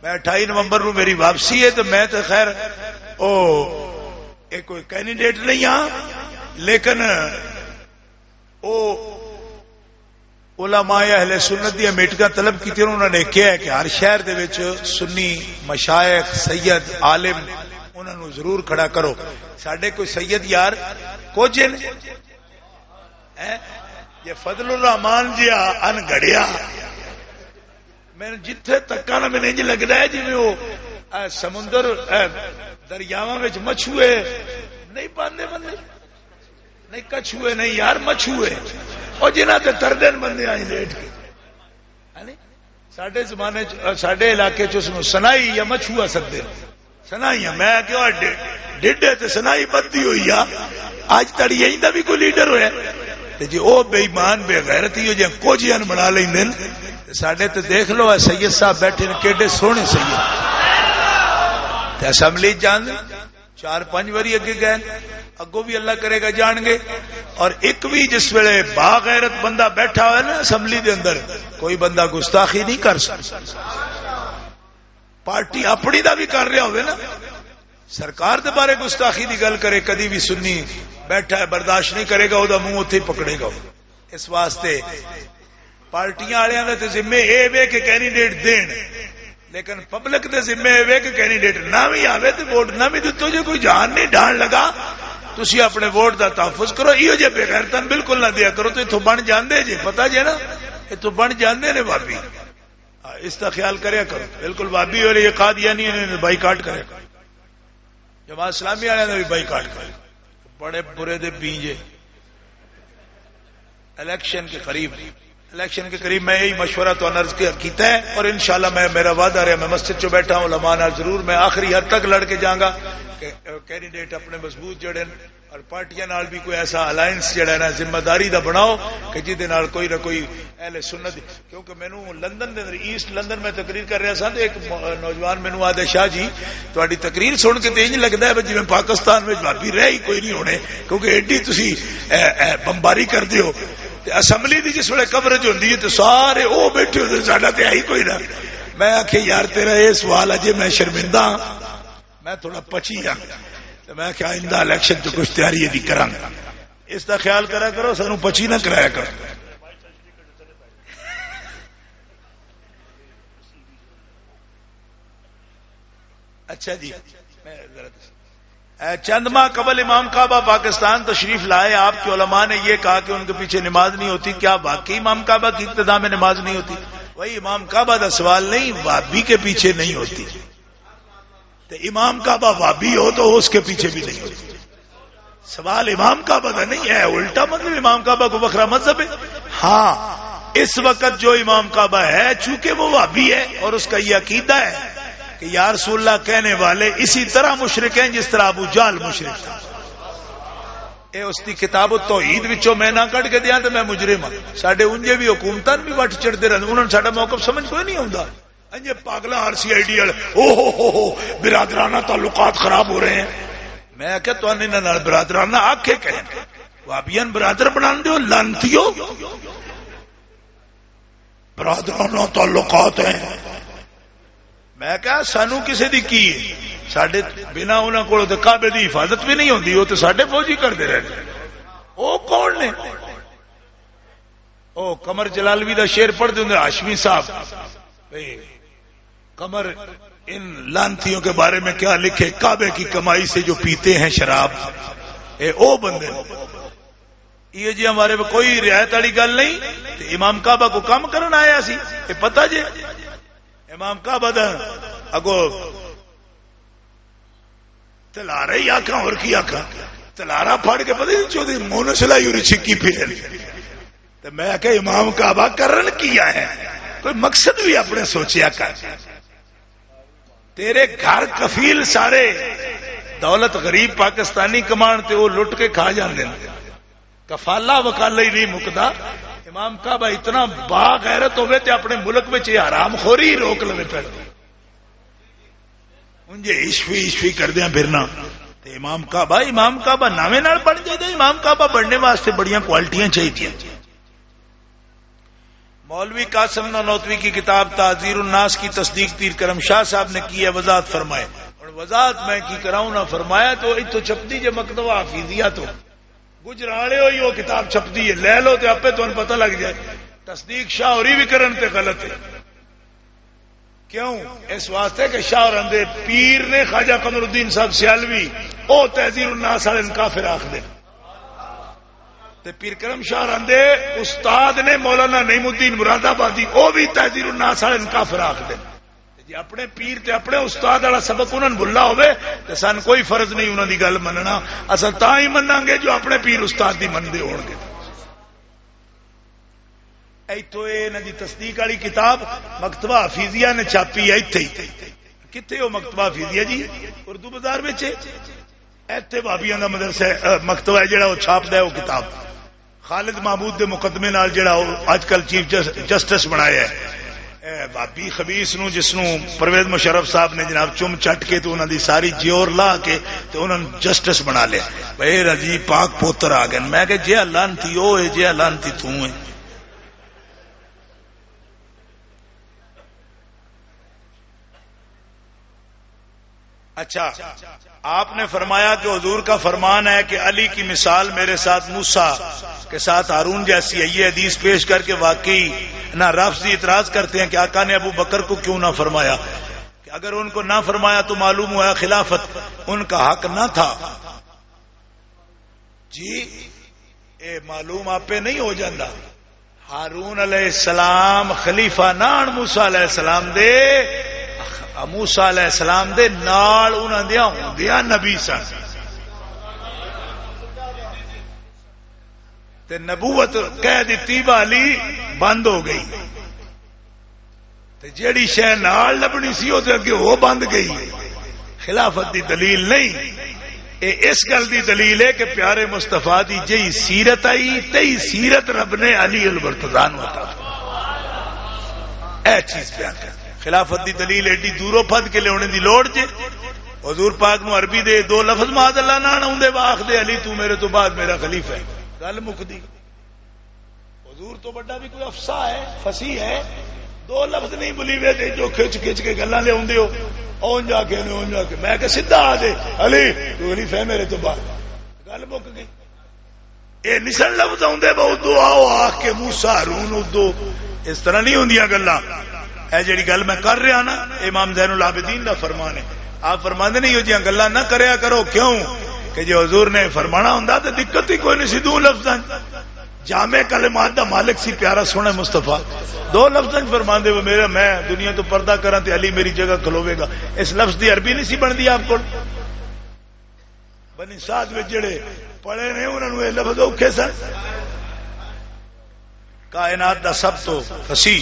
میں 28 نومبر نو میری واپسی ہے تو میں تو خیر کوئی کینڈیڈیٹ نہیں ہاں لیکن علماء اہل سنت دی میٹنگاں طلب کی انہوں نے کہا ہے کہ ہر شہر دے وچ سنی مشائخ سید عالم انہوں نے ضرور کھڑا کرو. ساڈے کوئی سید یار کچھ یہ فضل الرحمان جی ان گڑیا میں جتھے تک نا میں نہیں لگ رہا ہے جی وہ سمندر دریاواں وچ مچھوے نہیں پاندے بندے نہیں کچھوے نہیں یار مچھوے اور جنہ تے تردن بندے آئی لیٹ کے ساڈے زمانے ساڈے علاقے چ اس سنائی یا مچھوا سکتے سنائی میں کہ ڈیڈے تے سنائی بدی ہوئی آ اج تڑی ایندا بھی کوئی لیڈر ہویا تے جی او بے ایمان بے غیرتی ہو جے کوجیاں بنا لیندے ساڈے تے دیکھ لو سید صاحب بیٹھے نے کیڈے سونے سید تے اسمبلی جان 4-5 واری اگے گئے اگوں بھی اللہ کرے گا جان گے. اور ایک بھی جس ویلے با غیرت بندہ بیٹھا ہوا ہے نا اسمبلی دے اندر کوئی بندہ گستاخی نہیں کر سکتا. پارٹی اپنی دا بھی کر رہا ہوئے نا سرکار دے بارے گستاخی دی گل کرے کدی بھی سنی بیٹھا ہے برداشت نہیں کرے گا وہ منہ اتنے پکڑے گا. اس واسطے پارٹیاں والے تے ذمے اے وے کہ کینڈیڈیٹ دین لیکن پبلک دے ذمے اے وے کہ کینڈیڈیٹ نہ بھی آوے تے ووٹ نہ بھی دتو جے کوئی جان نہیں ڈان لگا تسی اپنے ووٹ دا تحفظ کرو. ایو جے بے غیرتن بالکل نہ دیا کرو تو اتوں بن جاندے جی پتہ جے نا اتوں بن جاندے نے بابی. اس کا خیال کریا کرو بالکل بابی اور یہ قادیانی نے بائیکاٹ کرے جماعت اسلامی والے نے بھی بائیکاٹ کرے. بڑے برے دے بیجے الیکشن کے قریب الیکشن کے قریب میں یہی مشورہ تو عرض کیتا ہے، اور انشاءاللہ میرا وعدہ رہا، میں مسجد چ بیٹھا ہوں علماء نال ضرور میں آخری حد تک لڑ کے جاؤں گا کہ کینڈیڈیٹ اپنے مضبوط جڑے اور پارٹیاں نال بھی کوئی ایسا الائنس جڑا ہے نا ذمہ داری دا بناؤ کہ جہدے نال کوئی نہ کوئی اہل سنت، کیونکہ مینوں لندن دے ایسٹ لندن میں تقریر کر رہا سا تو ایک نوجوان مینوں آدھے شاہ جی تہاڈی تقریر سن کے تے انج لگدا ہے جویں پاکستان وچ بھابی رہ ہی کوئی نہیں ہونے، کیونکہ ایڈی تسی بمباری کردے ہو تے اسمبلی دی جس ویلے کوریج ہوندی ہے تے سارے او بیٹھے ہوندے ساڈا تے آئی کوئی نہ۔ میں آکھے یار تیرا یہ سوال اجے میں شرمندہ ہاں، میں تھوڑا پچی ہاں، میں کیا آئندہ الیکشن تو کچھ تیاری دی کراں گا، اس دا خیال کرا کرو، سانو پچی نہ کرایا کرو۔ اچھا جی، چند ماہ قبل امام کعبہ پاکستان تشریف لائے، آپ کے علماء نے یہ کہا کہ ان کے پیچھے نماز نہیں ہوتی، کیا واقعی امام کعبہ کی ابتدا میں نماز نہیں ہوتی؟ وہی امام کعبہ دا سوال نہیں، وابی کے پیچھے نہیں ہوتی، تو امام کعبہ وابی ہو تو اس کے پیچھے بھی نہیں ہوتی۔ سوال امام کعبہ کا نہیں ہے، الٹا مطلب امام کعبہ کو بکرا مذہب ہے۔ ہاں اس وقت جو امام کعبہ ہے چونکہ وہ وابی ہے اور اس کا یہ عقیدہ ہے کہ یا رسول اللہ کہنے والے اسی طرح مشرک ہیں جس طرح ابو جہل مشرک تھا۔ اے اس کی کتاب التوحید وچوں میں نہ کٹ کے دیاں تے میں مجرم ہاں۔ ساڈے انجے بھی حکومتاں بھی وٹ چڑھتے رہندے، انہاں ساڈا موقف سمجھ کوئی نہیں آوندا۔ انجے پاگلا R C I D O برادرانہ تعلقات خراب ہو رہے ہیں۔ میں کہ تو انہاں نال برادرانہ آکھے کہیں وابیان برادر بنان دیو، لعنتیو برادرانہ تعلقات ہیں۔ میں کہا سانو کسے دی کی ساڈے بنا انہاں کول تے کعبے دی حفاظت بھی نہیں ہوندی، وہ تے ساڈے فوجی کردے رہندے۔ او کون نے؟ او قمر جلالوی دا شعر پڑھ دے ہاشمی صاحب، قمر ان لانتیوں کے بارے میں کیا لکھے، کعبے کی کمائی سے جو پیتے ہیں شراب، اے او بندے یہ جی ہمارے میں کوئی رعایت والی گل نہیں۔ امام کعبہ کو کام کرنا آیا سی، یہ پتہ جی امام کعبہ دا اگو تلارا ہی آکھاں اور کی آکھاں، تلارا پھاڑ کے پتہ نہیں چودی مونو سلائی اور چھکی پھرے۔ تو میں کہ امام کعبہ کرن کیا ہے، کوئی مقصد بھی اپنے سوچیا کر۔ تیرے گھر کفیل سارے دولت غریب پاکستانی کمان تے وہ لٹ کے کھا جاندے، کفالہ وکالہ ہی نہیں مکدا۔ امام کعبہ اتنا با غیرت ہوئے تے اپنے ملک میں یہ حرام خوری روک لے پہ انجے عشفی کر دیا پھرنا۔ تے امام کعبہ نامے نال بن جائے، امام کعبہ بننے واسطے بڑیاں کوالٹیاں چاہیے۔ مولوی قاسم نانوتوی کی کتاب تعذیر الناس کی تصدیق پیر کرم شاہ صاحب نے کی ہے، وضاحت فرمائے، اور وضاحت میں کی کراؤں نہ فرمایا تو اتو چھپتی جو مکتبہ حفیظیہ تو گجرالے ہوئی وہ کتاب چھپتی ہے، لے لو تے اپے تو پتہ لگ جائے۔ تصدیق شاہ ہوری بھی کرن تے غلط ہے، کیوں؟ اس واسطے کہ شاہ اور اندے پیر نے خواجہ قمر الدین صاحب سیالوی او تعذیر الناس والے کافر آکھ دے، تے پیر کرم شاہ رندے استاد نے مولانا نعیم الدین مراد آبادی او بھی تعذیر الناس والے کافر آکھ دے۔ جی اپنے پیر تے اپنے استاد والا سبق انہاں بھلا ہوئے تے سن کوئی فرض نہیں انہاں دی گل مننا، اساں تاں ہی مناں گے جو اپنے پیر استاد دی مندے ہون گے۔ ایتھوں انہاں دی تصدیق والی کتاب مکتبہ حفیظیہ نے چھاپی ہے، ایتھے ہی کتے ہو مکتبہ حفیظیہ جی؟ اردو بازار وچ ایتھے بھابیاں دا مدرسہ مکتبہ ہے جڑا وہ چھاپدا ہے وہ کتاب۔ خالد محمود دے مقدمے نال جڑا اج کل چیف جسٹس بنایا ہے بھابی خبیث نو، جس نو پرویز مشرف صاحب نے جناب چم چٹ کے تو انہاں دی ساری جیور لا کے تو انہاں جسٹس بنا لیا۔ بھائی رضی پاک پوتر آ گئے، میں کہ جے لعنتی او ہے، جے لعنتی تو ہے۔ اچھا آپ نے فرمایا کہ حضور کا فرمان ہے کہ علی کی مثال میرے ساتھ موسیٰ کے ساتھ ہارون جیسی ہے۔ یہ حدیث پیش کر کے واقعی نہ رافضی اعتراض کرتے ہیں کہ آقا نے ابو بکر کو کیوں نہ فرمایا، کہ اگر ان کو نہ فرمایا تو معلوم ہوا خلافت ان کا حق نہ تھا۔ جی اے معلوم آپ پہ نہیں ہو جاندہ، ہارون علیہ السلام خلیفہ نان موسیٰ علیہ السلام دے، موسیٰ علیہ السلام دے نال انہاں دیا ہوندیا نبی سن۔ تے نبوت کہہ دیتی والی بند ہو گئی تے جیڑی شے نال لبنی سی او تے اگے ہو بند گئی. خلافت دی دلیل نہیں، اے اس گل دی دلیل ہے کہ پیارے مصطفیٰ دی جئی سیرت آئی تئی سیرت رب نے علی المرتضیٰ نو عطا اے چیز بیان کر. خلافت دی دلیل ایڈی دوروں پھد کے لے دی لوڑ جے. حضور پاک نو عربی دے دو لفظ معاذ اللہ نہ آندے واخ دے علی تو میرے تو بعد میرا خلیفہ ہے، گل مکدی. حضور تو بڑا بھی کوئی افسا ہے، فصیح ہے، دو لفظ نہیں بولی وے تے جو کھچ کھچ کے گلاں لے اوندے ہو اون جا کے اون جا کے میں کہ سیدھا آ دے علی تو خلیفہ ہے میرے تو بعد، گل مک گئی. اے نسل لفظ اوندے بہت دو آؤ آکھ کے موسی ہارون ادو اس طرح نہیں ہوندیاں گلاں. اے جڑی گل میں کر رہا نا امام زین العابدین دا فرمان ہے. آپ فرماندے نہیں ہو جی گلاں نہ کریا کرو. کیوں کہ جو حضور نے فرمانا ہوندا تے دقت ہی کوئی نہیں سی. دو لفظاں جامع کلمات دا مالک سی پیارا سونا مصطفیٰ، دو لفظاں فرماندے وہ میرا میں دنیا تو پردہ کراں تے علی میری جگہ کھلوے گا. اس لفظ دی عربی نہیں سی بندی آپ کو. بنی سعد وچ جڑے پڑھے نے انہاں نوں اے لفظ اوکھے سن. کائنات دا سب تو فصیح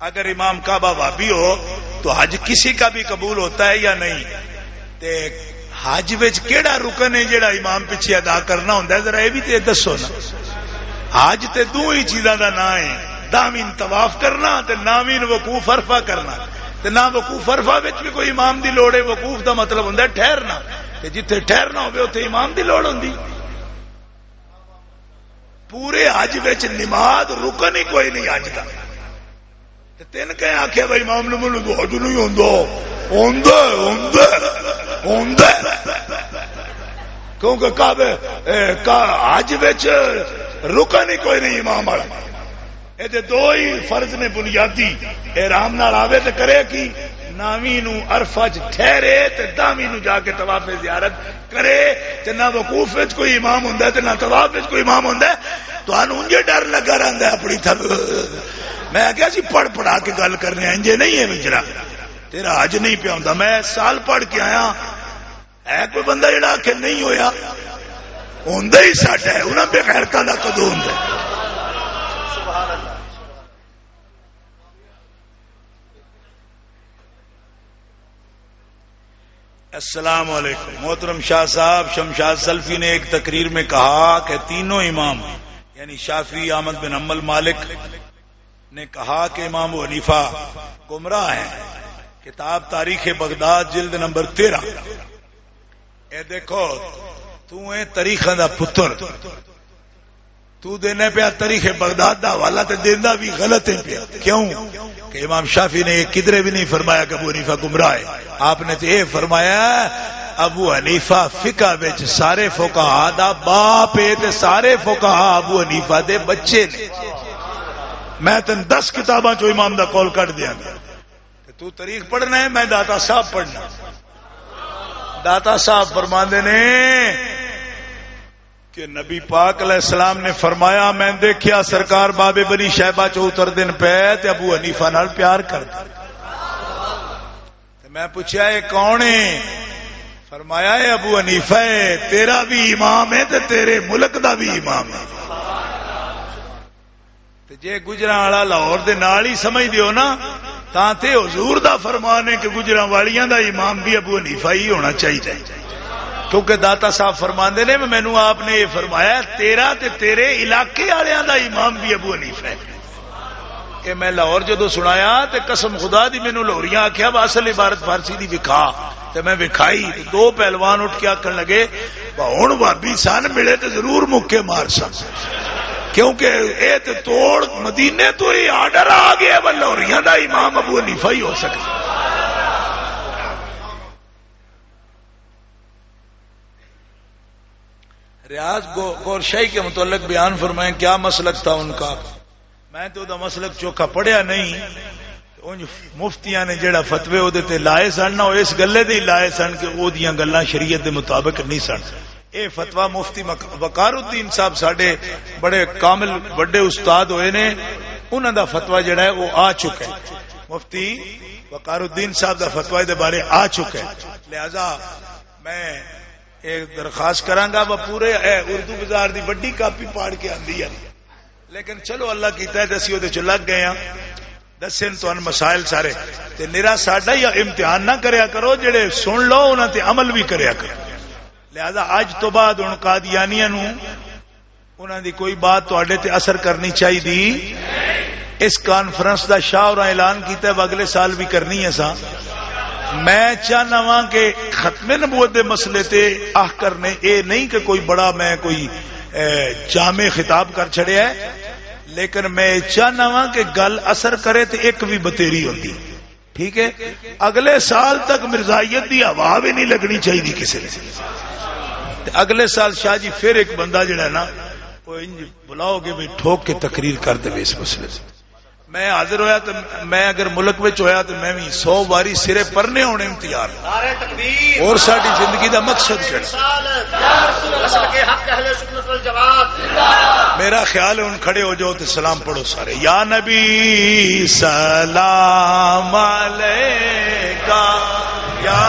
اگر امام کعبہ وہابی ہو تو حج کسی کا بھی قبول ہوتا ہے یا نہیں؟ تے حج وچ کیڑا رکن ہے جڑا امام پیچھے ادا کرنا ہوندا ہے؟ ذرا یہ بھی تے دسو نا. حج تے دو ہی چیزاں دا نام ہے، دامین طواف کرنا تے نامین وقوف عرفہ کرنا. تے نہ وقوف عرفہ وچ بھی کوئی امام دی لوڑ ہے. وقوف دا مطلب ہوندا ہے ٹھہرنا، تے جتھے ٹھہرنا ہوے اوتھے امام دی لوڑ ہوندی. پورے حج وچ نماز رکن ہی کوئی نہیں حج دا. تین کہ آخیا بھائی امام نے مجھے حج نہیں ہوندا کیونکہ کعبے حج وچ رکن ہی کوئی نہیں امام والا. یہ دو ہی فرض نے بنیادی. احرام نال آوے تے کرے کی ناویں نو عرفہ چ ٹھہرے تے داویں نو جا کے طواف زیارت کرے. تے نہ وقوف وچ کوئی امام ہوندا ہے تے نہ طواف وچ کوئی امام ہوندا ہے. تانوں انجے ڈر لگا رہندا ہے اپنی تھل. میں کیا جی پڑھ پڑھا کے گل کرنے انجے نہیں ہے وچرا تیرا حج نہیں پیا ہوندا. میں سال پڑھ کے آیا ہے کوئی بندہ جڑا کہ نہیں ہویا ہوندا ہی ساڈا ہے. انہاں بے غیرتاں دا کدوں ہوندا ہے؟ السلام علیکم. محترم شاہ صاحب شمشاد سلفی نے ایک تقریر میں کہا کہ تینوں امام یعنی شافعی، احمد بن حنبل، مالک نے کہا کہ امام ابو حنیفہ گمراہ ہیں. کتاب تاریخ بغداد جلد نمبر 13. اے دیکھو تو اے تاریخ دا پتر تو دینے پیا تاریخ بغداد دا حوالہ تے دیندا بھی غلط ہے پیا. کیوں کہ امام شافعی نے کدھر بھی نہیں فرمایا کہ ابو حنیفہ گمراہ ہے. آپ نے تو یہ فرمایا ابو حنیفہ فقہ وچ سارے فقہاء دا باپ ہے تے سارے فقہاء ابو حنیفہ دے بچے نے. میں تن 10 کتاباں چو امام دا قول کٹ دیا گا. تو تاریخ پڑھنا ہے، میں داتا صاحب پڑھنا. داتا صاحب فرماندے نے کہ نبی پاک علیہ السلام نے فرمایا میں دیکھیا سرکار بابے بنی شہبہ چو اتر دن پہ تے ابو حنیفہ نال پیار کردا. میں پوچھا یہ کون ہے؟ فرمایا ہے ابو حنیفہ ہے. تیرا بھی امام ہے تے تیرے ملک دا بھی امام ہے. جے گجراں والا لاہور دے نال ہی سمجھ دیو نا تاں تے حضور دا فرمان ہے کہ گجراں والیاں دا امام بھی ابو حنیفہ ہی ہونا چاہیے. کیونکہ داتا صاحب فرماندے نے مینوں آپ نے یہ فرمایا تیرا تے تیرے علاقے والےاں دا امام بھی ابو حنیفہ ہے. کہ میں لاہور جدو سنایا تے قسم خدا دی مینوں لاہوریاں آکھیا اصل عبارت فارسی دی وکھا تے میں وکھائی. دو پہلوان اٹھ کے آکھن لگے ہن بھابی سن ملے تے ضرور مکے مار سن کیونکہ اے تے توڑ مدینے تو ہی آرڈر آ گیا لاہوریاں دا امام ابو حنیفہ ہی ہو سکتا. ریاض گور شاہی کے متعلق بیان فرمائیں کیا مسلک تھا ان کا؟ میں تو دا مسلک چوکھا پڑھیا نہیں. مفتیاں نے جڑا فتوی او دے تے لائے سن نہ اس گلے دے لائے سن کہ او دیاں گلاں شریعت دے مطابق نہیں سن. اے فتوی مفتی وقار الدین صاحب ساڈے بڑے کامل بڑے استاد ہوئے نے انہاں دا فتوی جڑا ہے وہ آ چکا ہے. مفتی وقار الدین صاحب دا فتوی دے بارے آ چکا ہے. لہذا میں ایک درخواست کرانگا وہ پورے اردو بازار دی بڑی کاپی پاڑ کے آندی ہے، لیکن چلو اللہ کیتا ہے دسی وہ چ لگ گئے ہیں دسن تو مسائل سارے تے نرا ساڈا یا امتحان نہ کریا کرو، جڑے سن لو انہاں تے عمل بھی کریا کرو۔ لہذا اج تو بعد ہن قادیانیاں نو انہاں دی کوئی بات تواڈے تے اثر کرنی چاہیے۔ اس کانفرنس دا شاہ اور اعلان کیتا ہے اگلے سال بھی کرنی ہے سا۔ میں چاہنا وا کہ ختم نبوت دے مسئلے تے آہ کرنے اے نہیں کہ کوئی بڑا میں کوئی جامع خطاب کر چھڑیا ہے، لیکن میں چاہنا وا کہ گل اثر کرے تے ایک بھی بتیری ہوتی، ٹھیک ہے؟ اگلے سال تک مرزائیت دی ہوا بھی نہیں لگنی چاہیے کسی نے۔ اگلے سال شاہ جی پھر ایک بندہ جڑا ہے نا وہ بلاؤ گے بھی ٹھوک کے تقریر کر دے اس مسئلے سے۔ میں حاضر ہویا تو میں اگر ملک میں ہویا تو میں بھی 100 باری سرے پرنے ہونے تیار اور ساری زندگی دا مقصد میرا خیال ہے ان کھڑے ہو جاؤ تو سلام پڑھو سارے۔ یا نبی سلام علیکہ یا